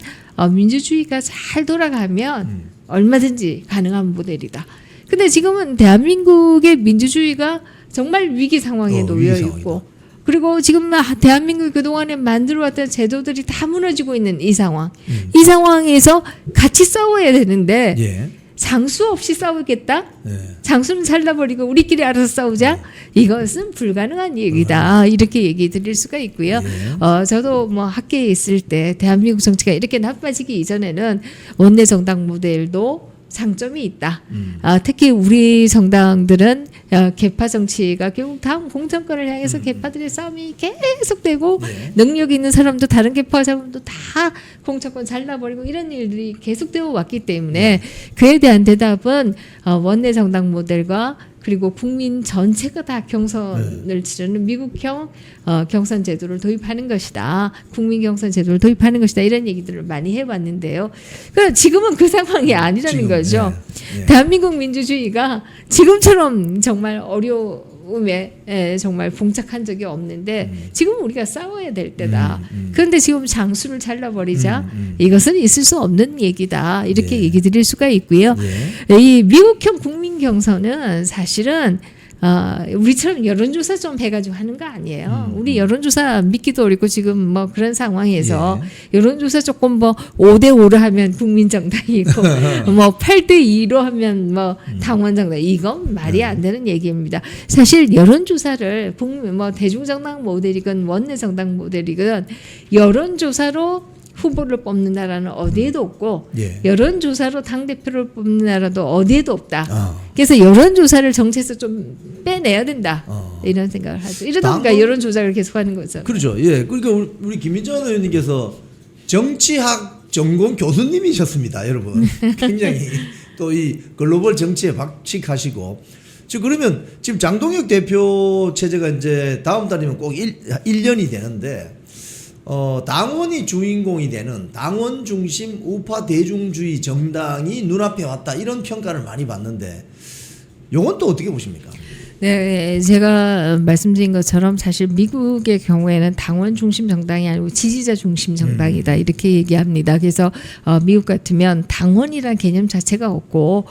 Speaker 2: 민주주의가 잘 돌아가면 얼마든지 가능한 모델이다. 근데 지금은 대한민국의 민주주의가 정말 위기 상황에 놓여 있고 그리고 지금 대한민국이 그동안에 만들어왔던 제도들이 다 무너지고 있는 이 상황. 이 상황에서 같이 싸워야 되는데 장수 없이 싸우겠다?
Speaker 1: 네.
Speaker 2: 장수는 잘라버리고 우리끼리 알아서 싸우자? 이것은 불가능한 얘기다. 이렇게 얘기 드릴 수가 있고요. 저도 뭐 학계에 있을 때 대한민국 정치가 이렇게 나빠지기 이전에는 원내 정당 모델도 장점이 있다. 특히 우리 정당들은 개파 정치가 결국 다음 공천권을 향해서 개파들의 싸움이 계속되고 능력 있는 사람도 다른 개파 사람도 다 공천권 잘라버리고 이런 일들이 계속되어 왔기 때문에 그에 대한 대답은 원내 정당 모델과 그리고 국민 전체가 다 경선을 치르는 미국형 경선 제도를 도입하는 것이다. 국민 경선 제도를 도입하는 것이다. 이런 얘기들을 많이 해왔는데요. 그러나 지금은 그 상황이 아니라는
Speaker 1: 지금,
Speaker 2: 거죠.
Speaker 1: 네.
Speaker 2: 대한민국 민주주의가 지금처럼 정말 어려움에 정말 봉착한 적이 없는데 지금 우리가 싸워야 될 때다. 그런데 지금 장수를 잘라버리자 이것은 있을 수 없는 얘기다. 이렇게 얘기 드릴 수가 있고요. 이 미국형 국민 경선은 사실은 우리처럼 여론조사 좀 해가지고 하는 거 아니에요. 우리 여론조사 믿기도 어렵고 지금 뭐 그런 상황에서 여론조사 조금 뭐 5대5로 하면 국민정당이 있고 뭐 8대2로 하면 뭐 당원정당 이건 말이 안 되는 얘기입니다. 사실 여론조사를 뭐 대중정당 모델이건 원내정당 모델이건 여론조사로 후보를 뽑는 나라는 어디에도 없고 여론조사로 당대표를 뽑는 나라도 어디에도 없다. 그래서 여론조사를 정치에서 좀 빼내야 된다. 이런 생각을 하죠. 이러다 보니까 여론조사를 계속하는 거죠.
Speaker 1: 그렇죠. 예, 그러니까 우리 김민정 의원님께서 정치학 전공 교수님이셨습니다, 여러분. 굉장히 또 이 글로벌 정치에 박식하시고. 그러면 지금 장동혁 대표 체제가 이제 다음 달이면 꼭 1년이 되는데. 당원이 주인공이 되는 당원 중심 우파 대중주의 정당이 눈앞에 왔다 이런 평가를 많이 받는데 요건 또 어떻게 보십니까?
Speaker 2: 네, 제가 말씀드린 것처럼 사실 미국의 경우에는 당원 중심 정당이 아니고 지지자 중심 정당이다 이렇게 얘기합니다. 그래서 미국 같으면 당원이란 개념 자체가 없고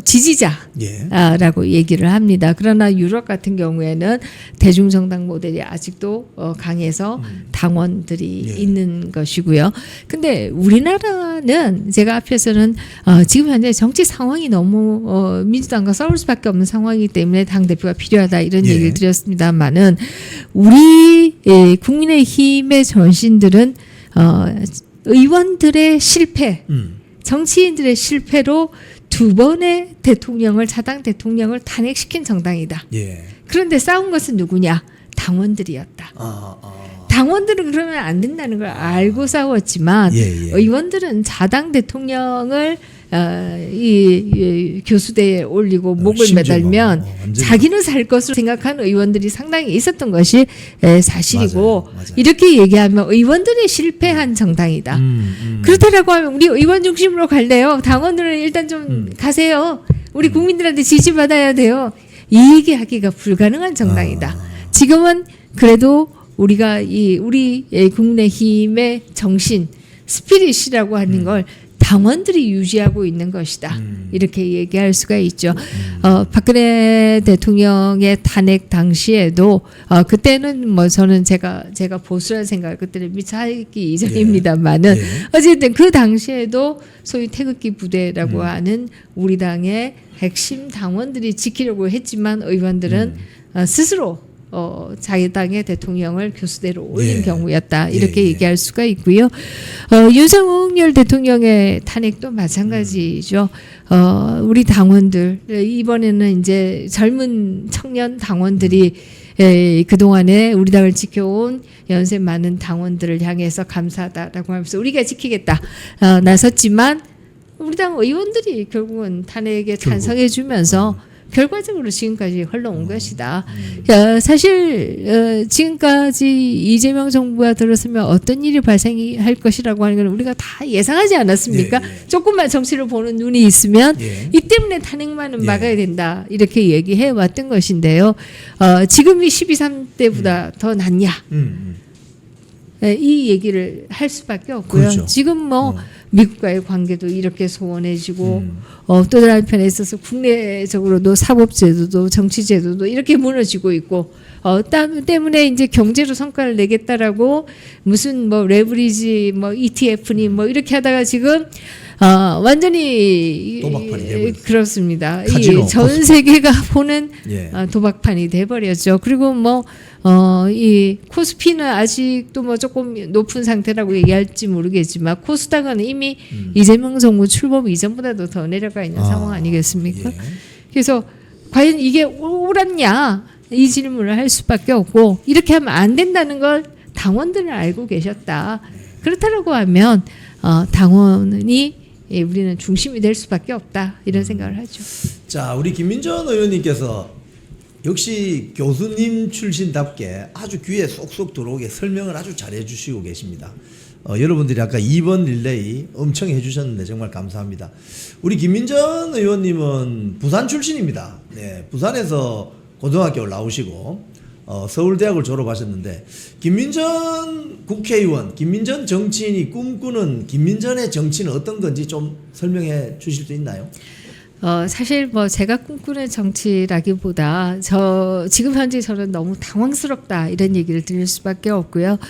Speaker 2: 지지자라고 얘기를 합니다. 그러나 유럽 같은 경우에는 대중정당 모델이 아직도 강해서 당원들이 있는 것이고요. 근데 우리나라는 제가 앞에서는 지금 현재 정치 상황이 너무 민주당과 싸울 수밖에 없는 상황이기 때문에 당대표가 필요하다 이런 얘기를 드렸습니다만은 우리 국민의힘의 전신들은 의원들의 실패, 정치인들의 실패로 두 번의 대통령을 자당 대통령을 탄핵시킨 정당이다. 그런데 싸운 것은 누구냐? 당원들이었다. 당원들은 그러면 안 된다는 걸 알고 싸웠지만 의원들은 자당 대통령을 이 교수대에 올리고 목을 매달면 자기는 살 것으로 생각하는 의원들이 상당히 있었던 것이 사실이고 맞아요. 이렇게 얘기하면 의원들이 실패한 정당이다. 그렇다라고 하면 우리 의원 중심으로 갈래요. 당원들은 일단 좀 가세요. 우리 국민들한테 지지받아야 돼요. 이 얘기하기가 불가능한 정당이다. 지금은 그래도 우리가 우리 국민의힘의 정신 스피릿이라고 하는 걸 당원들이 유지하고 있는 것이다. 이렇게 얘기할 수가 있죠. 박근혜 대통령의 탄핵 당시에도 그때는 뭐 저는 제가 보수라는 생각을 그때는 미처 하기 이전입니다만은 어쨌든 그 당시에도 소위 태극기 부대라고 하는 우리 당의 핵심 당원들이 지키려고 했지만 의원들은 스스로 자기 당의 대통령을 교수대로 올린 경우였다. 이렇게 얘기할 수가 있고요. 윤석열 대통령의 탄핵도 마찬가지죠. 우리 당원들 이번에는 이제 젊은 청년 당원들이 그동안에 우리 당을 지켜온 연세 많은 당원들을 향해서 감사하다라고 하면서 우리가 지키겠다 나섰지만 우리 당 의원들이 결국은 탄핵에 찬성해 주면서 결과적으로 지금까지 흘러온 것이다. 사실 지금까지 이재명 정부가 들었으면 어떤 일이 발생할 것이라고 하는 건 우리가 다 예상하지 않았습니까? 조금만 정치를 보는 눈이 있으면 이 때문에 탄핵만은 막아야 된다. 이렇게 얘기해 왔던 것인데요. 지금이 12.3때보다 더 낫냐? 이 얘기를 할 수밖에 없고요.
Speaker 1: 그렇죠.
Speaker 2: 지금 뭐 미국과의 관계도 이렇게 소원해지고 또 다른 한편에 있어서 국내적으로도 사법제도도 정치제도도 이렇게 무너지고 있고 때문에 이제 경제로 성과를 내겠다라고 무슨 뭐 레버리지 뭐 ETF니 뭐 이렇게 하다가 지금 완전히
Speaker 1: 도박판이 돼버렸어요.
Speaker 2: 그렇습니다.
Speaker 1: 카지노,
Speaker 2: 전 세계가 보는
Speaker 1: 예.
Speaker 2: 도박판이 돼버렸죠. 그리고 이 코스피는 아직도 조금 높은 상태라고 얘기할지 모르겠지만 코스닥은 이미 이재명 정부 출범 이전보다도 더 내려가 있는 상황 아니겠습니까?
Speaker 1: 예.
Speaker 2: 그래서 과연 이게 옳았냐 이 질문을 할 수밖에 없고 이렇게 하면 안 된다는 걸 당원들은 알고 계셨다. 그렇다라고 하면 당원이 우리는 중심이 될 수밖에 없다 이런 생각을 하죠.
Speaker 1: 자, 우리 김민전 의원님께서 역시 교수님 출신답게 아주 귀에 쏙쏙 들어오게 설명을 아주 잘해 주시고 계십니다. 여러분들이 아까 2번 릴레이 엄청 해주셨는데 정말 감사합니다. 우리 김민전 의원님은 부산 출신입니다. 네, 부산에서 고등학교를 나오시고 서울대학을 졸업하셨는데 김민전 국회의원, 김민전 정치인이 꿈꾸는 김민전의 정치는 어떤 건지 좀 설명해 주실 수 있나요?
Speaker 2: 사실 제가 꿈꾸는 정치라기보다 지금 현재 저는 너무 당황스럽다 이런 얘기를 드릴 수밖에 없고요.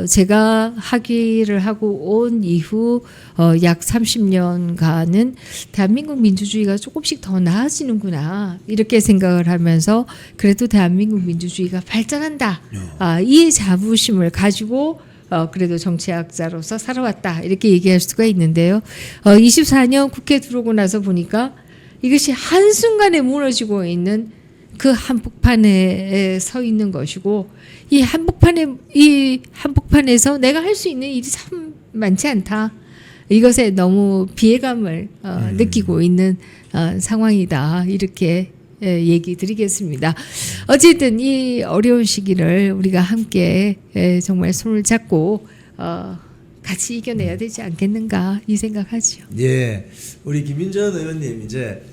Speaker 2: 제가 학위를 하고 온 이후 약 30년간은 대한민국 민주주의가 조금씩 더 나아지는구나 이렇게 생각을 하면서 그래도 대한민국 민주주의가 발전한다. 이 자부심을 가지고 그래도 정치학자로서 살아왔다 이렇게 얘기할 수가 있는데요. 24년 국회 들어오고 나서 보니까 이것이 한순간에 무너지고 있는 그 한복판에 서 있는 것이고 이 한복판에서 내가 할 수 있는 일이 참 많지 않다. 이것에 너무 비애감을 느끼고 있는 상황이다. 이렇게 얘기 드리겠습니다. 어쨌든 이 어려운 시기를 우리가 함께 정말 손을 잡고 같이 이겨내야 되지 않겠는가 이 생각하죠.
Speaker 1: 예, 우리 김민전 의원님 이제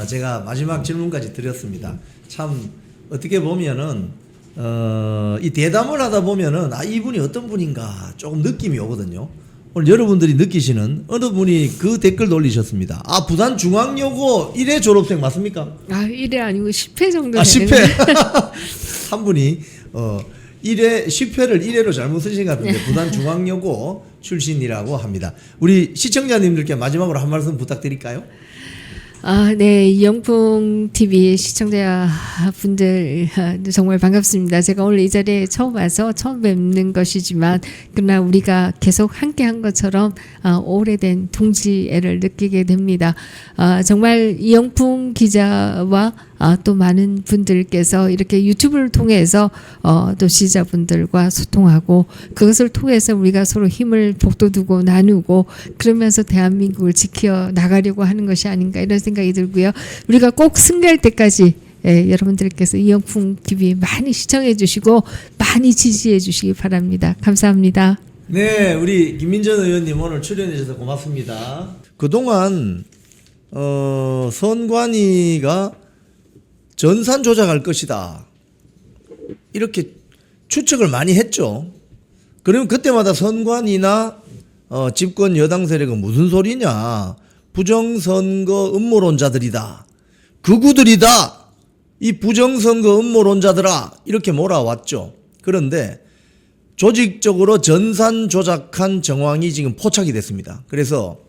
Speaker 1: 제가 마지막 질문까지 드렸습니다. 참 어떻게 보면은 이 대담을 하다 보면은 이분이 어떤 분인가 조금 느낌이 오거든요. 오늘 여러분들이 느끼시는 어느 분이 그 댓글 올리셨습니다. 부산 중앙여고 1회 졸업생 맞습니까?
Speaker 2: 1회 아니고 10회 정도 되는
Speaker 1: 10회 한 분이 1회 10회를 1회로 잘못 쓰신 것 같은데 부산 중앙여고 출신이라고 합니다. 우리 시청자님들께 마지막으로 한 말씀 부탁드릴까요?
Speaker 2: 네, 이영풍 TV 시청자분들 정말 반갑습니다. 제가 오늘 이 자리에 처음 와서 처음 뵙는 것이지만 그러나 우리가 계속 함께한 것처럼 오래된 동지애를 느끼게 됩니다. 정말 이영풍 기자와 또 많은 분들께서 이렇게 유튜브를 통해서 또 시청자분들과 소통하고 그것을 통해서 우리가 서로 힘을 북돋우고 나누고 그러면서 대한민국을 지켜 나가려고 하는 것이 아닌가 이런 생각이 들고요. 우리가 꼭 승리할 때까지 여러분들께서 이영풍 TV 많이 시청해 주시고 많이 지지해 주시기 바랍니다. 감사합니다.
Speaker 1: 네, 우리 김민전 의원님 오늘 출연해 주셔서 고맙습니다. 그동안 선관위가 전산 조작할 것이다 이렇게 추측을 많이 했죠. 그러면 그때마다 선관위나 집권 여당 세력은 무슨 소리냐, 부정선거 음모론자들이다, 극우들이다, 이 부정선거 음모론자들아 이렇게 몰아왔죠. 그런데 조직적으로 전산 조작한 정황이 지금 포착이 됐습니다. 그래서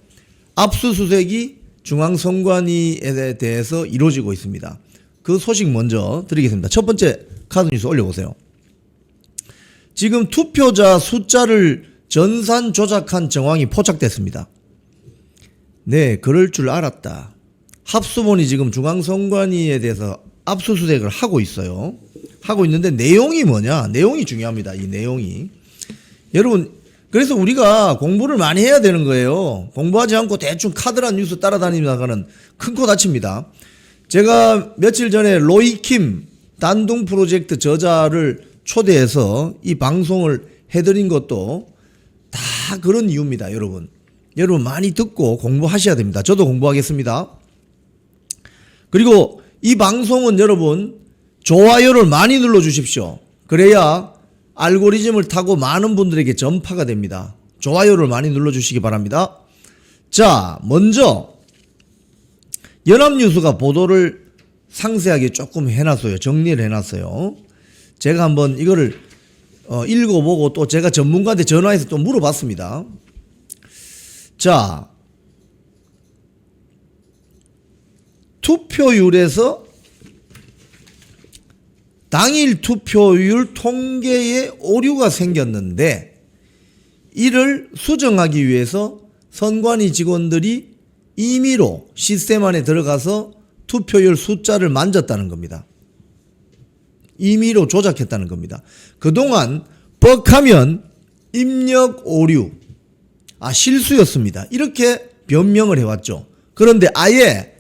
Speaker 1: 압수수색이 중앙선관위에 대해서 이루어지고 있습니다. 그 소식 먼저 드리겠습니다. 첫 번째 카드 뉴스 올려보세요. 지금 투표자 숫자를 전산 조작한 정황이 포착됐습니다. 네, 그럴 줄 알았다. 합수본이 지금 중앙선관위에 대해서 압수수색을 하고 있어요. 하고 있는데 내용이 뭐냐? 내용이 중요합니다. 이 내용이. 여러분, 그래서 우리가 공부를 많이 해야 되는 거예요. 공부하지 않고 대충 카드란 뉴스 따라다니다가는 큰 코 다칩니다. 제가 며칠 전에 로이킴 단둥 프로젝트 저자를 초대해서 이 방송을 해드린 것도 다 그런 이유입니다. 여러분 많이 듣고 공부하셔야 됩니다. 저도 공부하겠습니다. 그리고 이 방송은 여러분 좋아요를 많이 눌러주십시오. 그래야 알고리즘을 타고 많은 분들에게 전파가 됩니다. 좋아요를 많이 눌러주시기 바랍니다. 자, 먼저 연합뉴스가 보도를 상세하게 조금 해놨어요. 정리를 해놨어요. 제가 한번 이거를 읽어보고 또 제가 전문가한테 전화해서 또 물어봤습니다. 자, 투표율에서 당일 투표율 통계에 오류가 생겼는데 이를 수정하기 위해서 선관위 직원들이 임의로 시스템 안에 들어가서 투표율 숫자를 만졌다는 겁니다. 임의로 조작했다는 겁니다. 그동안 뻑하면 입력 오류, 실수였습니다. 이렇게 변명을 해왔죠. 그런데 아예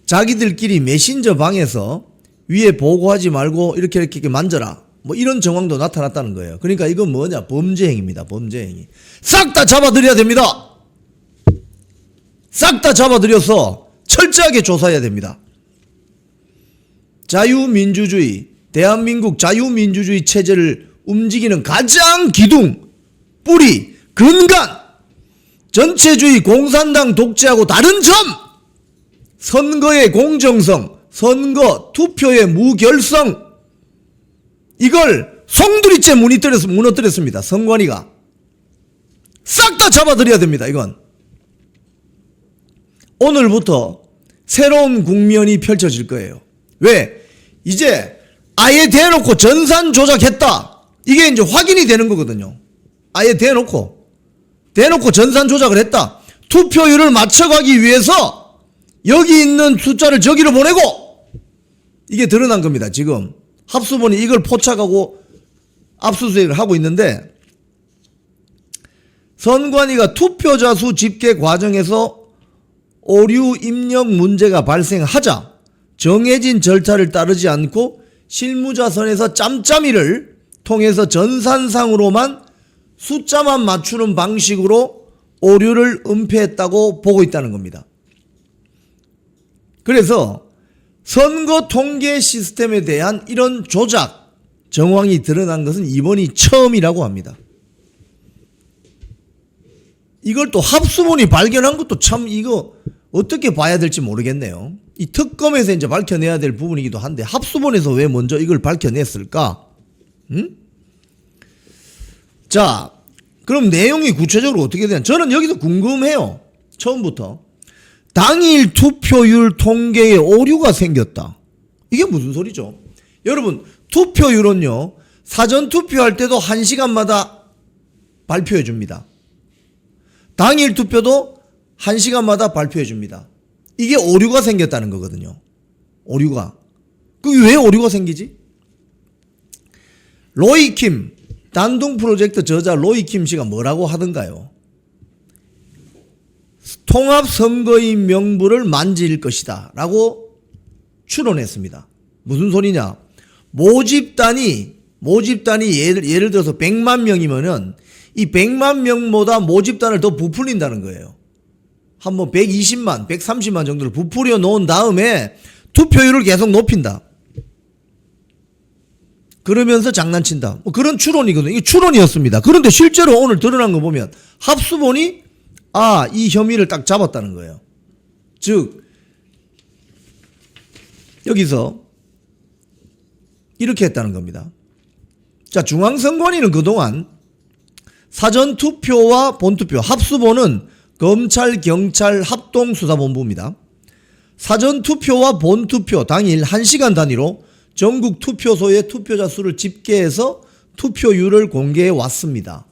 Speaker 1: 자기들끼리 메신저 방에서 위에 보고하지 말고 이렇게 만져라, 뭐 이런 정황도 나타났다는 거예요. 그러니까 이건 뭐냐? 범죄 행위입니다. 범죄 행위. 싹 다 잡아들여야 됩니다. 싹 다 잡아들여서 철저하게 조사해야 됩니다. 자유민주주의, 대한민국 자유민주주의 체제를 움직이는 가장 기둥, 뿌리, 근간, 전체주의 공산당 독재하고 다른 점, 선거의 공정성, 선거 투표의 무결성, 이걸 송두리째 무너뜨렸습니다. 선관위가. 싹 다 잡아들여야 됩니다. 이건. 오늘부터 새로운 국면이 펼쳐질 거예요. 왜? 이제 아예 대놓고 전산 조작했다. 이게 이제 확인이 되는 거거든요. 아예 대놓고 전산 조작을 했다. 투표율을 맞춰가기 위해서 여기 있는 숫자를 저기로 보내고, 이게 드러난 겁니다. 지금 합수본이 이걸 포착하고 압수수색을 하고 있는데, 선관위가 투표자 수 집계 과정에서 오류 입력 문제가 발생하자 정해진 절차를 따르지 않고 실무자선에서 짬짬이를 통해서 전산상으로만 숫자만 맞추는 방식으로 오류를 은폐했다고 보고 있다는 겁니다. 그래서 선거 통계 시스템에 대한 이런 조작 정황이 드러난 것은 이번이 처음이라고 합니다. 이걸 또 합수본이 발견한 것도 참 이거 어떻게 봐야 될지 모르겠네요. 이 특검에서 이제 밝혀내야 될 부분이기도 한데 합수본에서 왜 먼저 이걸 밝혀냈을까? 자, 그럼 내용이 구체적으로 어떻게 되냐? 저는 여기서 궁금해요. 처음부터. 당일 투표율 통계에 오류가 생겼다. 이게 무슨 소리죠? 여러분, 투표율은요, 사전 투표할 때도 1시간마다 발표해 줍니다. 당일 투표도 1시간마다 발표해 줍니다. 이게 오류가 생겼다는 거거든요. 오류가. 그게 왜 오류가 생기지? 로이킴, 단둥 프로젝트 저자 로이킴 씨가 뭐라고 하던가요? 통합선거인 명부를 만질 것이다 라고 추론했습니다. 무슨 소리냐? 모집단이 예를 들어서 100만 명이면은 이 100만 명보다 모집단을 더 부풀린다는 거예요. 한번 120만, 130만 정도를 부풀려 놓은 다음에 투표율을 계속 높인다. 그러면서 장난친다. 뭐 그런 추론이거든요. 이게 추론이었습니다. 그런데 실제로 오늘 드러난 거 보면 합수본이 이 혐의를 딱 잡았다는 거예요. 즉 여기서 이렇게 했다는 겁니다. 자, 중앙선관위는 그동안 사전투표와 본투표, 합수본은 검찰, 경찰 합동수사본부입니다. 사전투표와 본투표 당일 1시간 단위로 전국 투표소의 투표자 수를 집계해서 투표율을 공개해 왔습니다.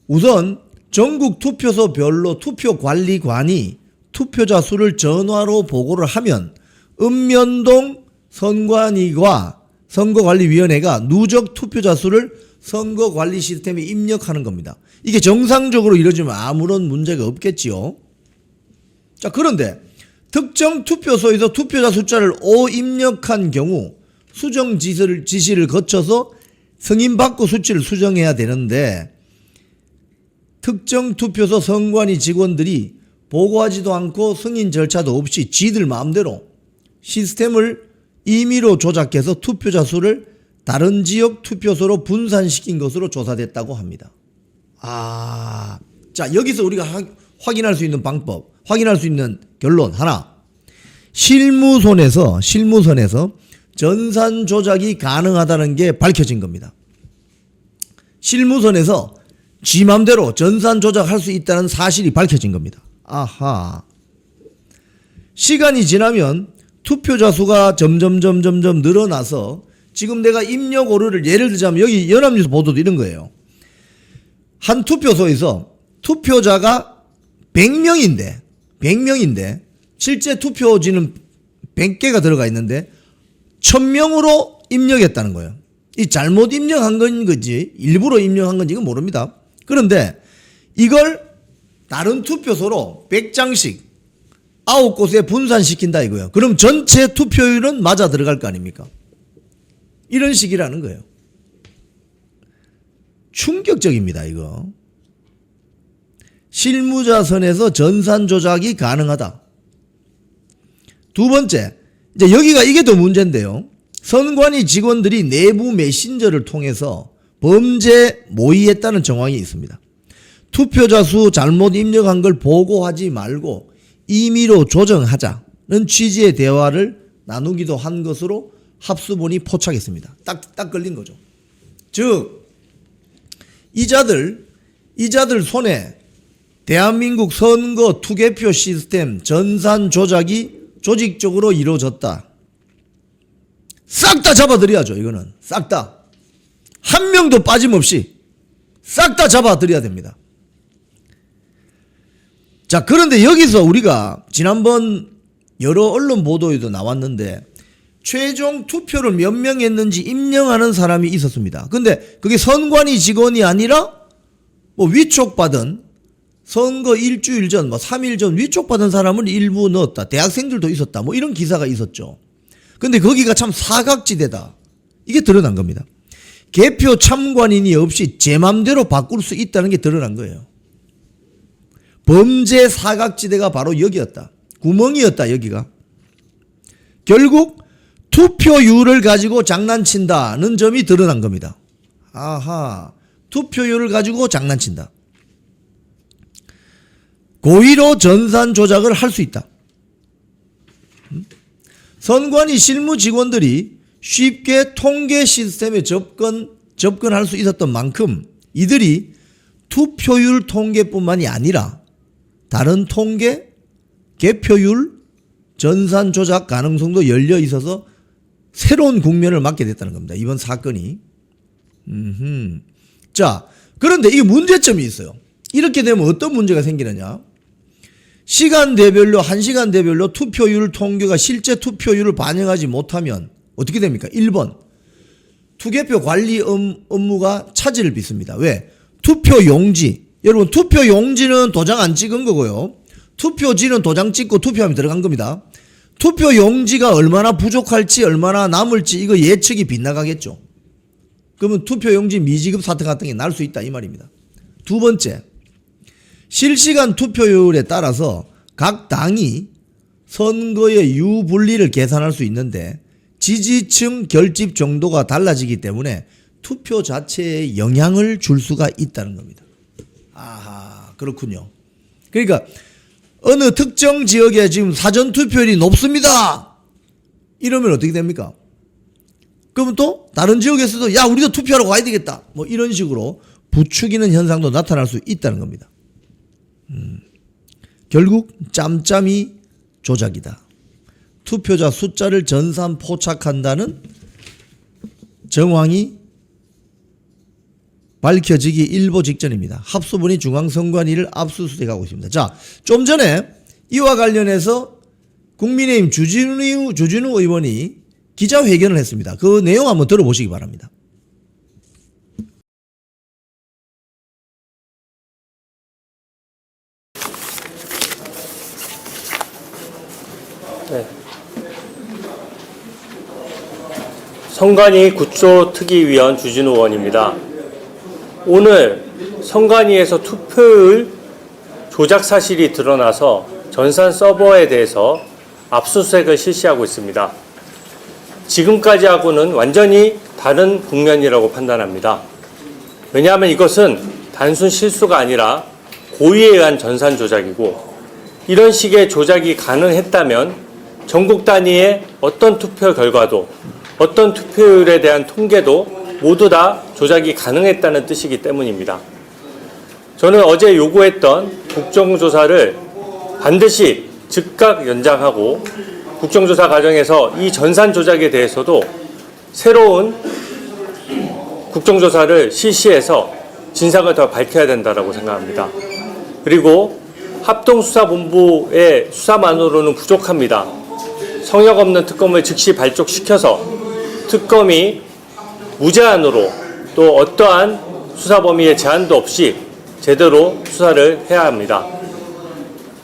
Speaker 1: 우선 전국 투표소별로 투표관리관이 투표자 수를 전화로 보고를 하면 읍면동 선관위와 선거관리위원회가 누적 투표자 수를 선거관리 시스템에 입력하는 겁니다. 이게 정상적으로 이루어지면 아무런 문제가 없겠지요. 자, 그런데 특정 투표소에서 투표자 숫자를 오입력한 경우 수정 지시를 거쳐서 승인받고 수치를 수정해야 되는데 특정 투표소 선관위 직원들이 보고하지도 않고 승인 절차도 없이 지들 마음대로 시스템을 임의로 조작해서 투표자 수를 다른 지역 투표소로 분산시킨 것으로 조사됐다고 합니다. 자, 여기서 우리가 확인할 수 있는 방법, 확인할 수 있는 결론 하나. 실무선에서 전산 조작이 가능하다는 게 밝혀진 겁니다. 실무선에서 지 맘대로 전산 조작할 수 있다는 사실이 밝혀진 겁니다. 아하. 시간이 지나면 투표자 수가 점점 늘어나서 지금 내가 입력 오류를 예를 들자면 여기 연합뉴스 보도도 이런 거예요. 한 투표소에서 투표자가 100명인데 실제 투표지는 100개가 들어가 있는데 1000명으로 입력했다는 거예요. 이 잘못 입력한 건지 일부러 입력한 건지 이건 모릅니다. 그런데 이걸 다른 투표소로 100장씩 9곳에 분산시킨다 이거예요. 그럼 전체 투표율은 맞아 들어갈 거 아닙니까? 이런 식이라는 거예요. 충격적입니다, 이거. 실무자 선에서 전산 조작이 가능하다. 두 번째, 이제 여기가 이게 더 문제인데요. 선관위 직원들이 내부 메신저를 통해서 범죄 모의했다는 정황이 있습니다. 투표자 수 잘못 입력한 걸 보고하지 말고 임의로 조정하자는 취지의 대화를 나누기도 한 것으로 합수본이 포착했습니다. 딱 걸린 거죠. 즉 이자들 손에 대한민국 선거 투개표 시스템 전산 조작이 조직적으로 이루어졌다. 싹 다 잡아들여야죠. 이거는 싹 다. 한 명도 빠짐없이 싹 다 잡아들여야 됩니다. 자, 그런데 여기서 우리가 지난번 여러 언론 보도에도 나왔는데 최종 투표를 몇 명 했는지 임명하는 사람이 있었습니다. 근데 그게 선관위 직원이 아니라 뭐 위촉받은 선거 일주일 전, 뭐 3일 전 위촉받은 사람을 일부 넣었다. 대학생들도 있었다. 뭐 이런 기사가 있었죠. 근데 거기가 참 사각지대다. 이게 드러난 겁니다. 개표 참관인이 없이 제 맘대로 바꿀 수 있다는 게 드러난 거예요. 범죄 사각지대가 바로 여기였다. 구멍이었다, 여기가. 결국 투표율을 가지고 장난친다는 점이 드러난 겁니다. 아하, 투표율을 가지고 장난친다. 고의로 전산 조작을 할 수 있다. 선관위 실무 직원들이 쉽게 통계 시스템에 접근할 수 있었던 만큼 이들이 투표율 통계뿐만이 아니라 다른 통계, 개표율, 전산 조작 가능성도 열려 있어서 새로운 국면을 맞게 됐다는 겁니다. 이번 사건이. 자, 그런데 이게 문제점이 있어요. 이렇게 되면 어떤 문제가 생기느냐? 시간대별로 1시간대별로 투표율 통계가 실제 투표율을 반영하지 못하면 어떻게 됩니까? 1번 투개표 관리 업무가 차질을 빚습니다. 왜? 투표 용지, 여러분 투표 용지는 도장 안 찍은 거고요. 투표지는 도장 찍고 투표함이 들어간 겁니다. 투표 용지가 얼마나 부족할지 얼마나 남을지 이거 예측이 빗나가겠죠. 그러면 투표 용지 미지급 사태 같은 게 날 수 있다 이 말입니다. 두 번째, 실시간 투표율에 따라서 각 당이 선거의 유불리를 계산할 수 있는데 지지층 결집 정도가 달라지기 때문에 투표 자체에 영향을 줄 수가 있다는 겁니다. 아하, 그렇군요. 그러니까 어느 특정 지역에 지금 사전투표율이 높습니다. 이러면 어떻게 됩니까? 그러면 또 다른 지역에서도 야 우리도 투표하러 가야 되겠다. 뭐 이런 식으로 부추기는 현상도 나타날 수 있다는 겁니다. 결국 짬짬이 조작이다. 투표자 숫자를 전산 포착한다는 정황이 밝혀지기 일보 직전입니다. 합수본이 중앙선관위를 압수수색하고 있습니다. 자, 좀 전에 이와 관련해서 국민의힘 주진우 의원이 기자회견을 했습니다. 그 내용 한번 들어보시기 바랍니다.
Speaker 3: 네. 선관위 구초특위위원 주진우 의원입니다. 오늘 선관위에서 투표율 조작 사실이 드러나서 전산 서버에 대해서 압수수색을 실시하고 있습니다. 지금까지하고는 완전히 다른 국면이라고 판단합니다. 왜냐하면 이것은 단순 실수가 아니라 고의에 의한 전산 조작이고 이런 식의 조작이 가능했다면 전국 단위의 어떤 투표 결과도 어떤 투표율에 대한 통계도 모두 다 조작이 가능했다는 뜻이기 때문입니다. 저는 어제 요구했던 국정조사를 반드시 즉각 연장하고 국정조사 과정에서 이 전산 조작에 대해서도 새로운 국정조사를 실시해서 진상을 더 밝혀야 된다고 생각합니다. 그리고 합동수사본부의 수사만으로는 부족합니다. 성역 없는 특검을 즉시 발족시켜서 특검이 무제한으로 또 어떠한 수사 범위의 제한도 없이 제대로 수사를 해야 합니다.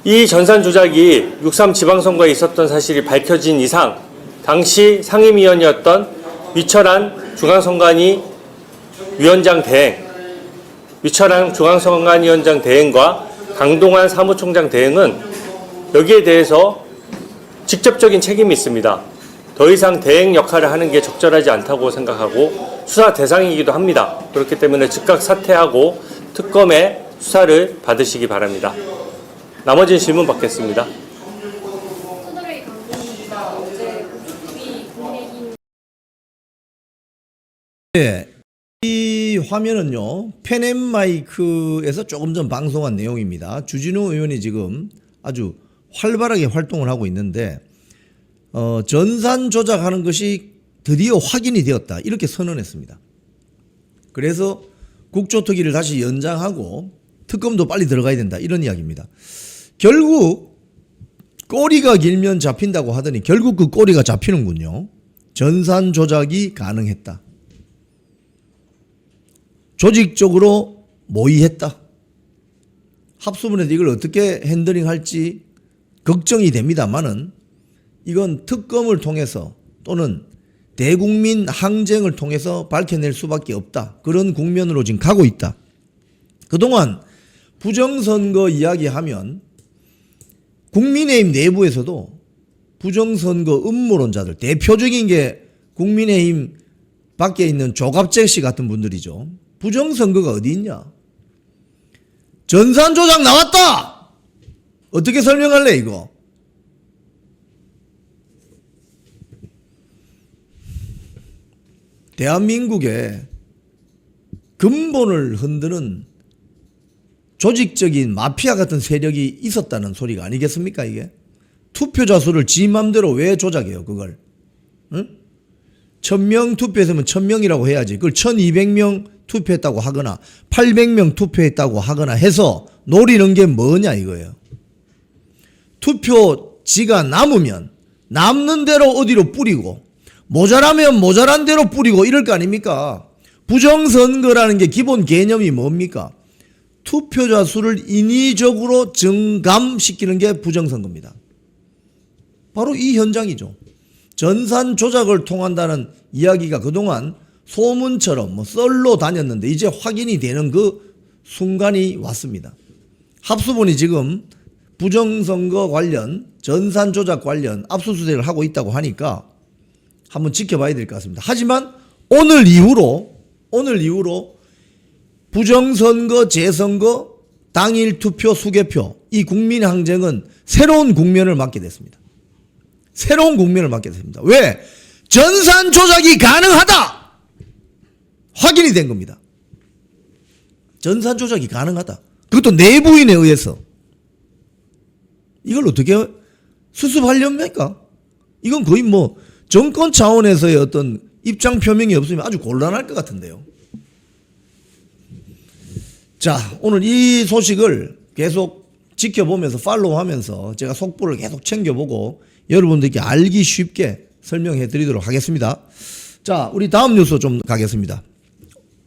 Speaker 3: 이 전산 조작이 6.3 지방선거에 있었던 사실이 밝혀진 이상 당시 상임위원이었던 위철한 중앙선관위 위원장 대행, 위철한 중앙선관위원장 대행과 강동환 사무총장 대행은 여기에 대해서 직접적인 책임이 있습니다. 더 이상 대행 역할을 하는 게 적절하지 않다고 생각하고 수사 대상이기도 합니다. 그렇기 때문에 즉각 사퇴하고 특검의 수사를 받으시기 바랍니다. 나머지 질문 받겠습니다.
Speaker 4: 손으로의 강동입니다. 어제 국토위 국민의힘
Speaker 1: 네, 이 화면은요 펜앤마이크에서 조금 전 방송한 내용입니다. 주진우 의원이 지금 아주 활발하게 활동을 하고 있는데 전산 조작하는 것이 드디어 확인이 되었다 이렇게 선언했습니다. 그래서 국조특위를 다시 연장하고 특검도 빨리 들어가야 된다 이런 이야기입니다. 결국 꼬리가 길면 잡힌다고 하더니 결국 그 꼬리가 잡히는군요. 전산 조작이 가능했다. 조직적으로 모의했다. 합수본에서 이걸 어떻게 핸들링할지 걱정이 됩니다만은 이건 특검을 통해서 또는 대국민 항쟁을 통해서 밝혀낼 수밖에 없다. 그런 국면으로 지금 가고 있다. 그동안 부정선거 이야기하면 국민의힘 내부에서도 부정선거 음모론자들 대표적인 게 국민의힘 밖에 있는 조갑재 씨 같은 분들이죠. 부정선거가 어디 있냐? 전산조작 나왔다! 어떻게 설명할래 이거? 대한민국의 근본을 흔드는 조직적인 마피아 같은 세력이 있었다는 소리가 아니겠습니까 이게? 투표자 수를 지 맘대로 왜 조작해요 그걸? 응? 1000명 투표했으면 1000명이라고 해야지. 그걸 1200명 투표했다고 하거나 800명 투표했다고 하거나 해서 노리는 게 뭐냐 이거예요. 투표지가 남으면 남는 대로 어디로 뿌리고 모자라면 모자란 대로 뿌리고 이럴 거 아닙니까? 부정선거라는 게 기본 개념이 뭡니까? 투표자 수를 인위적으로 증감시키는 게 부정선거입니다. 바로 이 현장이죠. 전산 조작을 통한다는 이야기가 그동안 소문처럼 썰로 다녔는데 이제 확인이 되는 그 순간이 왔습니다. 합수본이 지금 부정선거 관련 전산 조작 관련 압수수색을 하고 있다고 하니까 한번 지켜봐야 될 것 같습니다. 하지만 오늘 이후로 부정선거, 재선거, 당일 투표, 수개표 이 국민항쟁은 새로운 국면을 맞게 됐습니다. 새로운 국면을 맞게 됐습니다. 왜? 전산 조작이 가능하다! 확인이 된 겁니다. 전산 조작이 가능하다. 그것도 내부인에 의해서. 이걸 어떻게 수습하렵니까? 이건 거의 정권 차원에서의 어떤 입장 표명이 없으면 아주 곤란할 것 같은데요. 자, 오늘 이 소식을 계속 지켜보면서 팔로우하면서 제가 속보를 계속 챙겨보고 여러분들께 알기 쉽게 설명해 드리도록 하겠습니다. 자, 우리 다음 뉴스 좀 가겠습니다.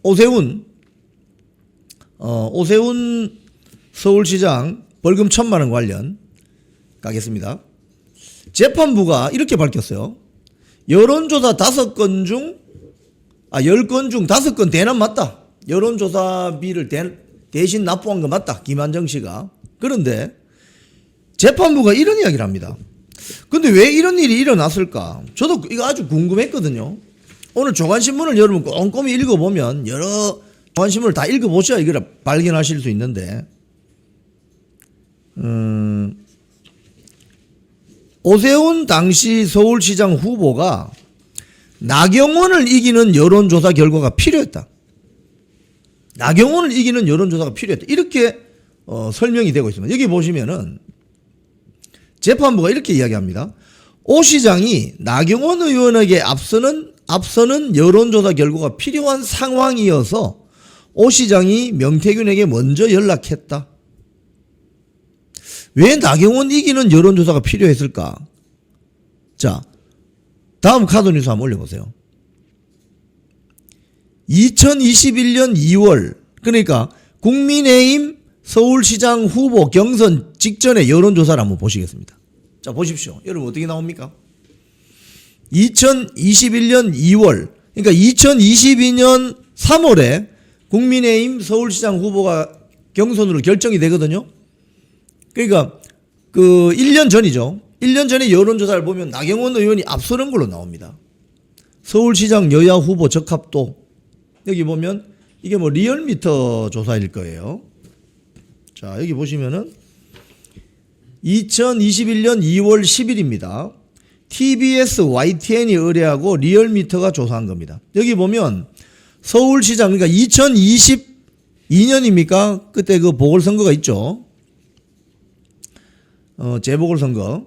Speaker 1: 오세훈 서울시장 벌금 1000만 원 관련 가겠습니다. 재판부가 이렇게 밝혔어요. 여론조사 10건 중 5건 대납 맞다. 여론조사비를 대신 납부한 거 맞다. 김한정 씨가. 그런데 재판부가 이런 이야기를 합니다. 근데 왜 이런 일이 일어났을까? 저도 이거 아주 궁금했거든요. 오늘 조간신문을 여러분 꼼꼼히 읽어보면 여러 조간신문을 다 읽어보셔야 이걸 발견하실 수 있는데 오세훈 당시 서울시장 후보가 나경원을 이기는 여론조사 결과가 필요했다. 나경원을 이기는 여론조사가 필요했다. 이렇게 설명이 되고 있습니다. 여기 보시면은 재판부가 이렇게 이야기합니다. 오 시장이 나경원 의원에게 앞서는 여론조사 결과가 필요한 상황이어서 오 시장이 명태균에게 먼저 연락했다. 왜 나경원 이기는 여론조사가 필요했을까? 자, 다음 카드뉴스 한번 올려보세요. 2021년 2월, 그러니까 국민의힘 서울시장 후보 경선 직전의 여론조사를 한번 보시겠습니다. 자, 보십시오. 여러분 어떻게 나옵니까? 2021년 2월, 그러니까 2022년 3월에 국민의힘 서울시장 후보가 경선으로 결정이 되거든요. 그러니까 그 1년 전이죠. 1년 전에 여론조사를 보면 나경원 의원이 앞서는 걸로 나옵니다. 서울시장 여야 후보 적합도, 여기 보면 이게 뭐 리얼미터 조사일 거예요. 자, 여기 보시면은 2021년 2월 10일입니다. TBS YTN이 의뢰하고 리얼미터가 조사한 겁니다. 여기 보면 서울시장, 그러니까 2022년입니까? 그때 그 보궐선거가 있죠. 재보궐선거.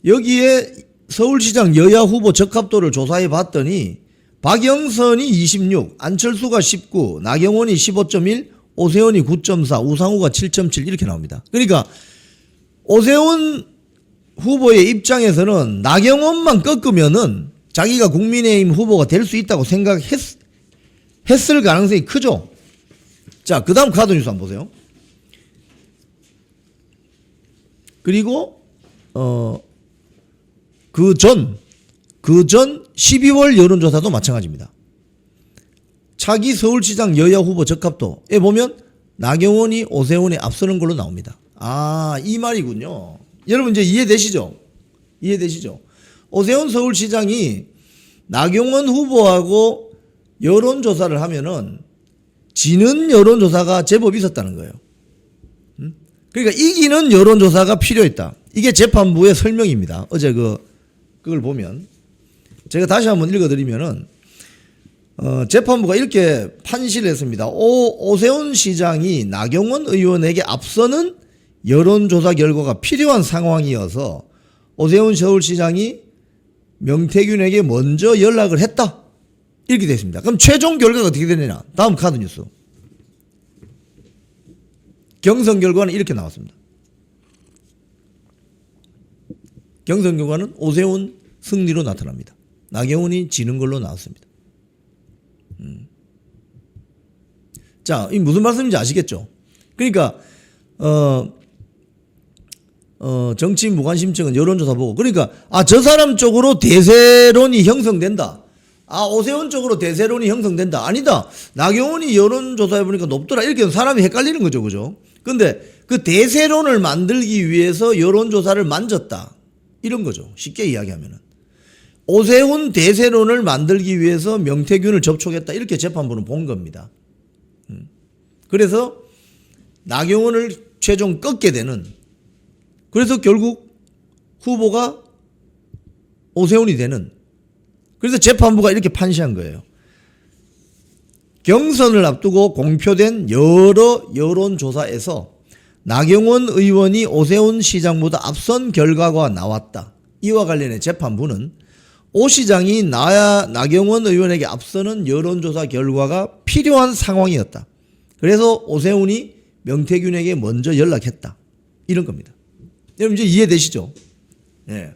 Speaker 1: 여기에 서울시장 여야 후보 적합도를 조사해 봤더니 박영선이 26, 안철수가 19, 나경원이 15.1, 오세훈이 9.4, 우상호가 7.7 이렇게 나옵니다. 그러니까 오세훈 후보의 입장에서는 나경원만 꺾으면은 자기가 국민의힘 후보가 될 수 있다고 생각했을 가능성이 크죠. 자, 그 다음 카드 뉴스 한번 보세요. 그리고 그 전 12월 여론조사도 마찬가지입니다. 차기 서울시장 여야 후보 적합도에 보면 나경원이 오세훈에 앞서는 걸로 나옵니다. 아, 이 말이군요. 여러분 이제 이해되시죠? 이해되시죠? 오세훈 서울시장이 나경원 후보하고 여론조사를 하면은 지는 여론조사가 제법 있었다는 거예요. 그러니까 이기는 여론조사가 필요했다. 이게 재판부의 설명입니다. 어제 그걸 보면 제가 다시 한번 읽어드리면은 재판부가 이렇게 판시를 했습니다. 오세훈 시장이 나경원 의원에게 앞서는 여론조사 결과가 필요한 상황이어서 오세훈 서울시장이 명태균에게 먼저 연락을 했다. 이렇게 됐습니다. 그럼 최종 결과가 어떻게 되느냐? 다음 카드 뉴스. 경선 결과는 이렇게 나왔습니다. 경선 결과는 오세훈 승리로 나타납니다. 나경원이 지는 걸로 나왔습니다. 자, 이 무슨 말씀인지 아시겠죠? 그러니까 정치 무관심증은 여론조사 보고, 그러니까 저 사람 쪽으로 대세론이 형성된다. 오세훈 쪽으로 대세론이 형성된다. 아니다. 나경원이 여론조사해 보니까 높더라. 이렇게 사람이 헷갈리는 거죠, 그죠? 근데 그 대세론을 만들기 위해서 여론조사를 만졌다. 이런 거죠. 쉽게 이야기하면은. 오세훈 대세론을 만들기 위해서 명태균을 접촉했다. 이렇게 재판부는 본 겁니다. 그래서 나경원을 최종 꺾게 되는, 그래서 결국 후보가 오세훈이 되는, 그래서 재판부가 이렇게 판시한 거예요. 경선을 앞두고 공표된 여러 여론조사에서 나경원 의원이 오세훈 시장보다 앞선 결과가 나왔다. 이와 관련해 재판부는 오 시장이 나경원 의원에게 앞서는 여론조사 결과가 필요한 상황이었다. 그래서 오세훈이 명태균에게 먼저 연락했다. 이런 겁니다. 여러분 이제 이해되시죠? 네.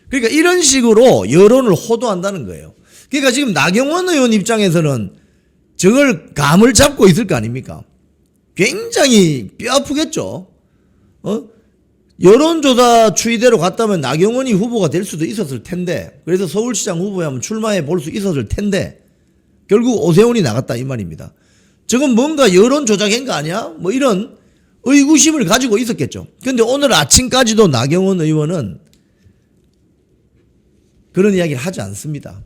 Speaker 1: 그러니까 이런 식으로 여론을 호도한다는 거예요. 그러니까 지금 나경원 의원 입장에서는 저걸 감을 잡고 있을 거 아닙니까? 굉장히 뼈아프겠죠. 여론조사 추이대로 갔다면 나경원이 후보가 될 수도 있었을 텐데, 그래서 서울시장 후보에 한번 출마해 볼 수 있었을 텐데 결국 오세훈이 나갔다 이 말입니다. 저건 뭔가 여론 조작한 거 아니야? 뭐 이런 의구심을 가지고 있었겠죠. 그런데 오늘 아침까지도 나경원 의원은 그런 이야기를 하지 않습니다.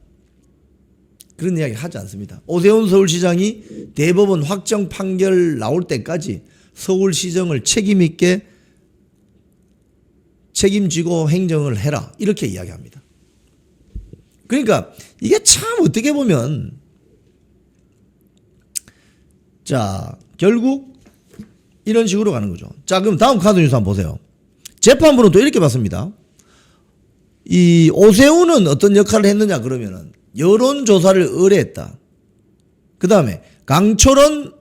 Speaker 1: 그런 이야기를 하지 않습니다. 오세훈 서울시장이 대법원 확정 판결 나올 때까지 서울시정을 책임있게 책임지고 행정을 해라. 이렇게 이야기합니다. 그러니까 이게 참 어떻게 보면 자, 결국 이런 식으로 가는 거죠. 자, 그럼 다음 카드 뉴스 한번 보세요. 재판부는 또 이렇게 봤습니다. 이 오세훈은 어떤 역할을 했느냐 그러면은 여론조사를 의뢰했다. 그 다음에 강철원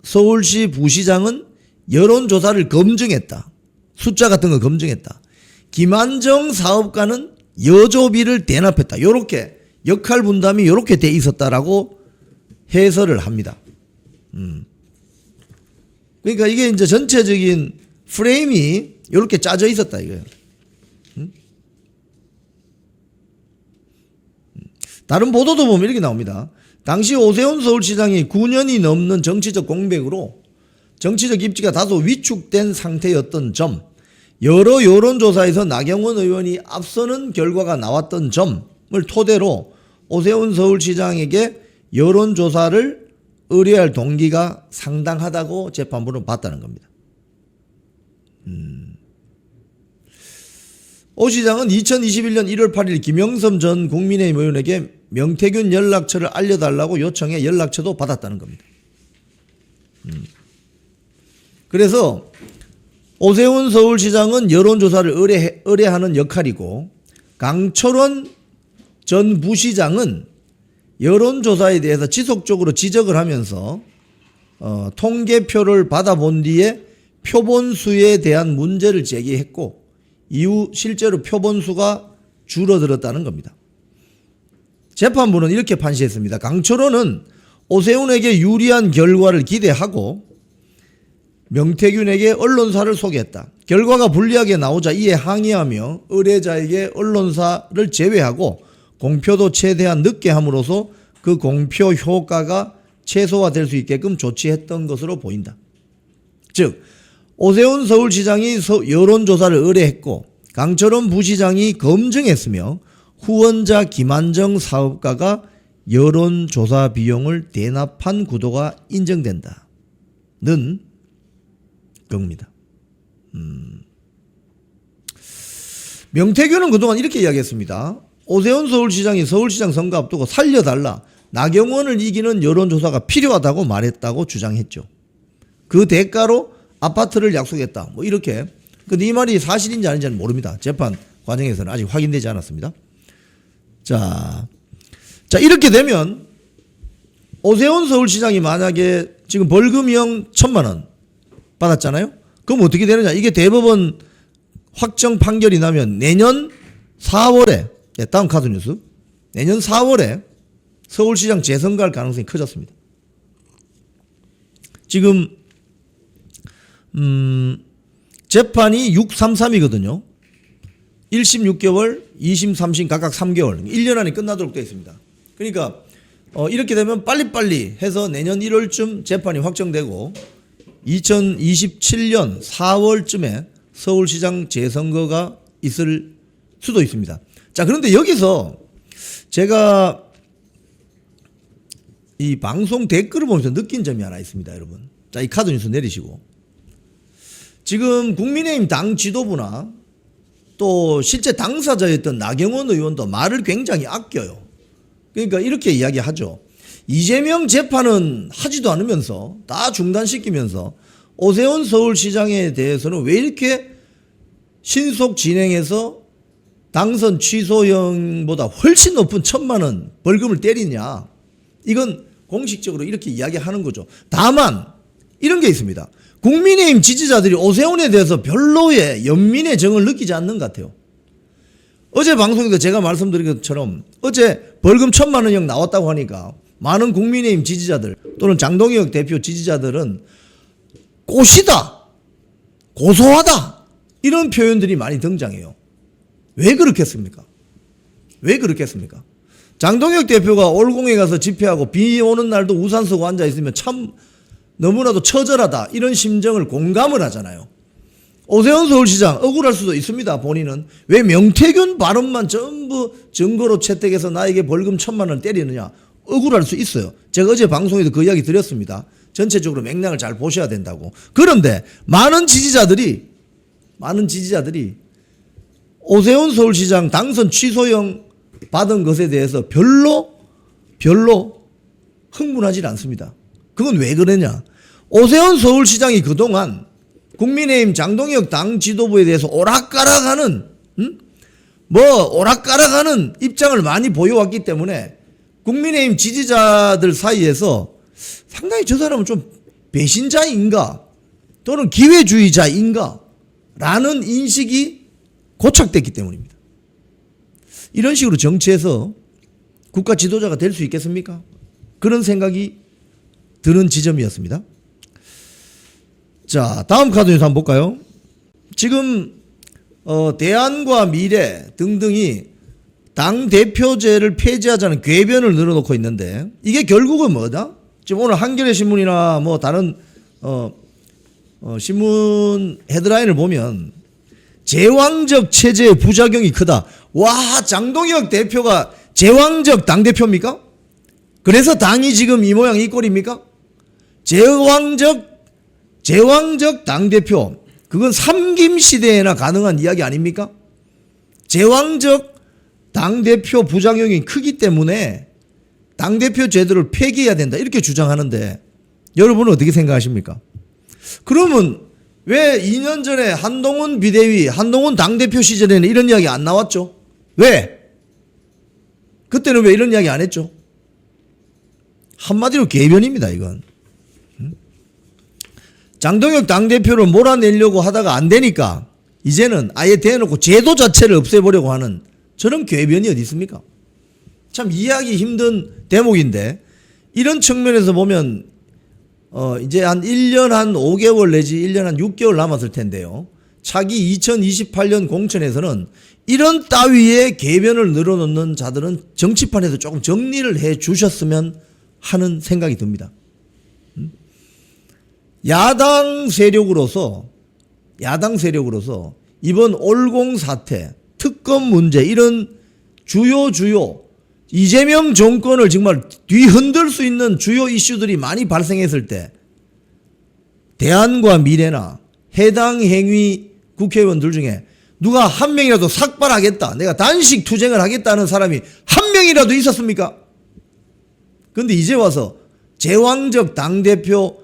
Speaker 1: 서울시 부시장은 여론조사를 검증했다. 숫자 같은 거 검증했다. 김한정 사업가는 여조비를 대납했다. 요렇게 역할 분담이 요렇게 돼 있었다라고 해설을 합니다. 그러니까 이게 이제 전체적인 프레임이 요렇게 짜져 있었다 이거예요. 다른 보도도 보면 이렇게 나옵니다. 당시 오세훈 서울시장이 9년이 넘는 정치적 공백으로 정치적 입지가 다소 위축된 상태였던 점, 여러 여론조사에서 나경원 의원이 앞서는 결과가 나왔던 점을 토대로 오세훈 서울시장에게 여론조사를 의뢰할 동기가 상당하다고 재판부는 봤다는 겁니다. 오 시장은 2021년 1월 8일 김영삼 전 국민의힘 의원에게 명태균 연락처를 알려달라고 요청해 연락처도 받았다는 겁니다. 그래서 오세훈 서울시장은 여론조사를 의뢰하는 역할이고 강철원 전 부시장은 여론조사에 대해서 지속적으로 지적을 하면서 통계표를 받아본 뒤에 표본수에 대한 문제를 제기했고 이후 실제로 표본수가 줄어들었다는 겁니다. 재판부는 이렇게 판시했습니다. 강철원은 오세훈에게 유리한 결과를 기대하고 명태균에게 언론사를 소개했다. 결과가 불리하게 나오자 이에 항의하며 의뢰자에게 언론사를 제외하고 공표도 최대한 늦게 함으로써 그 공표 효과가 최소화될 수 있게끔 조치했던 것으로 보인다. 즉 오세훈 서울시장이 여론조사를 의뢰했고 강철원 부시장이 검증했으며 후원자 김한정 사업가가 여론조사 비용을 대납한 구도가 인정된다는 겁니다. 명태균은 그동안 이렇게 이야기했습니다. 오세훈 서울시장이 서울시장 선거 앞두고 살려달라, 나경원을 이기는 여론조사가 필요하다고 말했다고 주장했죠. 그 대가로 아파트를 약속했다. 뭐 이렇게. 근데 이 말이 사실인지 아닌지는 모릅니다. 재판 과정에서는 아직 확인되지 않았습니다. 자, 이렇게 되면 오세훈 서울시장이 만약에 지금 벌금형 1,000만 원 받았잖아요. 그럼 어떻게 되느냐? 이게 대법원 확정 판결이 나면 내년 4월에, 다음 카드 뉴스, 내년 4월에 서울시장 재선거할 가능성이 커졌습니다. 지금 재판이 633이거든요. 1심 6개월, 2심 3심 각각 3개월, 1년 안에 끝나도록 되어 있습니다. 그러니까 이렇게 되면 빨리빨리 해서 내년 1월쯤 재판이 확정되고 2027년 4월쯤에 서울시장 재선거가 있을 수도 있습니다. 자, 그런데 여기서 제가 이 방송 댓글을 보면서 느낀 점이 하나 있습니다, 여러분. 자, 이 카드 뉴스 내리시고. 지금 국민의힘 당 지도부나 또 실제 당사자였던 나경원 의원도 말을 굉장히 아껴요. 그러니까 이렇게 이야기하죠. 이재명 재판은 하지도 않으면서 다 중단시키면서 오세훈 서울시장에 대해서는 왜 이렇게 신속 진행해서 당선 취소형보다 훨씬 높은 1,000만 원 벌금을 때리냐. 이건 공식적으로 이렇게 이야기하는 거죠. 다만 이런 게 있습니다. 국민의힘 지지자들이 오세훈에 대해서 별로의 연민의 정을 느끼지 않는 것 같아요. 어제 방송에서 제가 말씀드린 것처럼 어제 벌금 1,000만 원형 나왔다고 하니까 많은 국민의힘 지지자들 또는 장동혁 대표 지지자들은 꽃이다, 고소하다 이런 표현들이 많이 등장해요. 왜 그렇겠습니까? 왜 그렇겠습니까? 장동혁 대표가 올공에 가서 집회하고 비 오는 날도 우산 쓰고 앉아있으면 참 너무나도 처절하다 이런 심정을 공감을 하잖아요. 오세훈 서울시장 억울할 수도 있습니다. 본인은 왜 명태균 발언만 전부 증거로 채택해서 나에게 벌금 1,000만 원 때리느냐 억울할 수 있어요. 제가 어제 방송에도 그 이야기 드렸습니다. 전체적으로 맥락을 잘 보셔야 된다고. 그런데 많은 지지자들이 오세훈 서울시장 당선 취소형 받은 것에 대해서 별로 흥분하지 않습니다. 그건 왜 그러냐? 오세훈 서울시장이 그동안 국민의힘 장동혁 당 지도부에 대해서 오락가락하는 오락가락하는 입장을 많이 보여왔기 때문에 국민의힘 지지자들 사이에서 상당히 저 사람은 좀 배신자인가 또는 기회주의자인가 라는 인식이 고착됐기 때문입니다. 이런 식으로 정치에서 국가 지도자가 될 수 있겠습니까? 그런 생각이 드는 지점이었습니다. 자, 다음 카드 뉴스 한번 볼까요? 지금 대안과 미래 등등이 당대표제를 폐지하자는 궤변을 늘어놓고 있는데 이게 결국은 뭐다? 지금 오늘 한겨레 신문이나 뭐 다른 신문 헤드라인을 보면 제왕적 체제의 부작용이 크다. 와, 장동혁 대표가 제왕적 당대표입니까? 그래서 당이 지금 이 모양 이 꼴입니까? 제왕적 당대표, 그건 삼김시대에나 가능한 이야기 아닙니까? 제왕적 당대표 부작용이 크기 때문에 당대표 제도를 폐기해야 된다 이렇게 주장하는데 여러분은 어떻게 생각하십니까? 그러면 왜 2년 전에 한동훈 비대위, 한동훈 당대표 시절에는 이런 이야기 안 나왔죠? 왜? 그때는 왜 이런 이야기 안 했죠? 한마디로 궤변입니다, 이건. 장동혁 당대표를 몰아내려고 하다가 안 되니까 이제는 아예 대놓고 제도 자체를 없애보려고 하는 저런 궤변이 어디 있습니까? 참 이해하기 힘든 대목인데 이런 측면에서 보면 이제 한 1년 한 5개월 내지 1년 한 6개월 남았을 텐데요. 차기 2028년 공천에서는 이런 따위의 궤변을 늘어놓는 자들은 정치판에서 조금 정리를 해 주셨으면 하는 생각이 듭니다. 야당 세력으로서 이번 올공 사태, 특검 문제 이런 주요 이재명 정권을 정말 뒤흔들 수 있는 주요 이슈들이 많이 발생했을 때 대안과 미래나 해당 행위 국회의원들 중에 누가 한 명이라도 삭발하겠다, 내가 단식 투쟁을 하겠다는 사람이 한 명이라도 있었습니까? 그런데 이제 와서 제왕적 당대표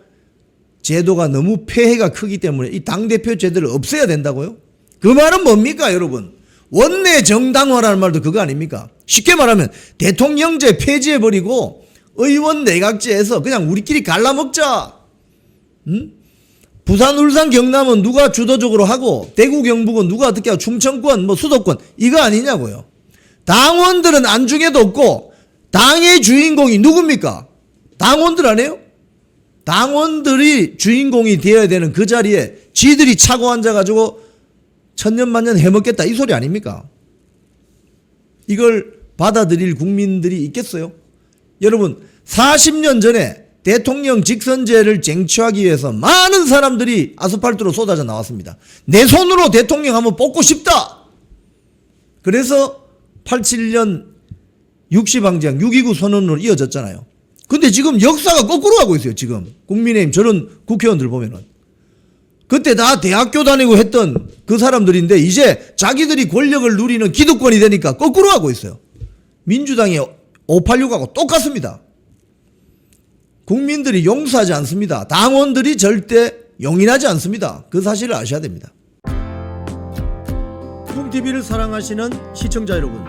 Speaker 1: 제도가 너무 폐해가 크기 때문에 이 당대표 제도를 없애야 된다고요? 그 말은 뭡니까, 여러분? 원내 정당화라는 말도 그거 아닙니까? 쉽게 말하면 대통령제 폐지해버리고 의원 내각제에서 그냥 우리끼리 갈라먹자. 부산, 울산, 경남은 누가 주도적으로 하고 대구, 경북은 누가 어떻게 하고 충청권, 뭐 수도권 이거 아니냐고요. 당원들은 안중에도 없고 당의 주인공이 누굽니까? 당원들 아니에요? 당원들이 주인공이 되어야 되는 그 자리에 지들이 차고 앉아가지고 천년만년 해먹겠다 이 소리 아닙니까? 이걸 받아들일 국민들이 있겠어요? 여러분 40년 전에 대통령 직선제를 쟁취하기 위해서 많은 사람들이 아스팔트로 쏟아져 나왔습니다. 내 손으로 대통령 한번 뽑고 싶다. 그래서 87년 60항쟁 6.29 선언으로 이어졌잖아요. 근데 지금 역사가 거꾸로 가고 있어요. 지금 국민의힘 저런 국회의원들 보면은 그때 다 대학교 다니고 했던 그 사람들인데 이제 자기들이 권력을 누리는 기득권이 되니까 거꾸로 하고 있어요. 민주당의 586하고 똑같습니다. 국민들이 용서하지 않습니다. 당원들이 절대 용인하지 않습니다. 그 사실을 아셔야 됩니다. 쿵TV를 사랑하시는 시청자 여러분,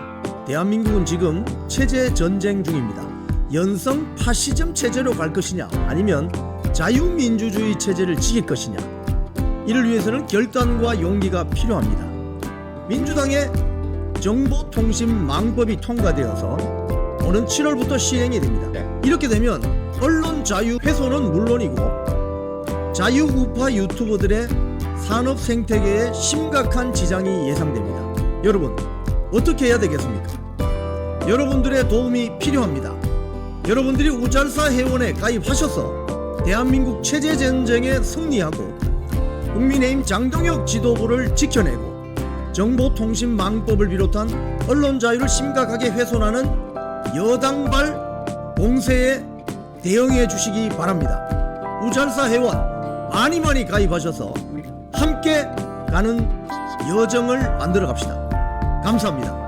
Speaker 1: 대한민국은 지금 체제 전쟁 중입니다. 연성 파시즘 체제로 갈 것이냐 아니면 자유민주주의 체제를 지킬 것이냐, 이를 위해서는 결단과 용기가 필요합니다. 민주당의 정보통신망법이 통과되어서 오는 7월부터 시행이 됩니다. 이렇게 되면 언론 자유 훼손은 물론이고 자유우파 유튜버들의 산업 생태계에 심각한 지장이 예상됩니다. 여러분 어떻게 해야 되겠습니까? 여러분들의 도움이 필요합니다. 여러분들이 우잘사 회원에 가입하셔서 대한민국 체제 전쟁에 승리하고 국민의힘 장동혁 지도부를 지켜내고 정보통신망법을 비롯한 언론 자유를 심각하게 훼손하는 여당발 공세에 대응해 주시기 바랍니다. 우잘사 회원 많이 가입하셔서 함께 가는 여정을 만들어 갑시다. 감사합니다.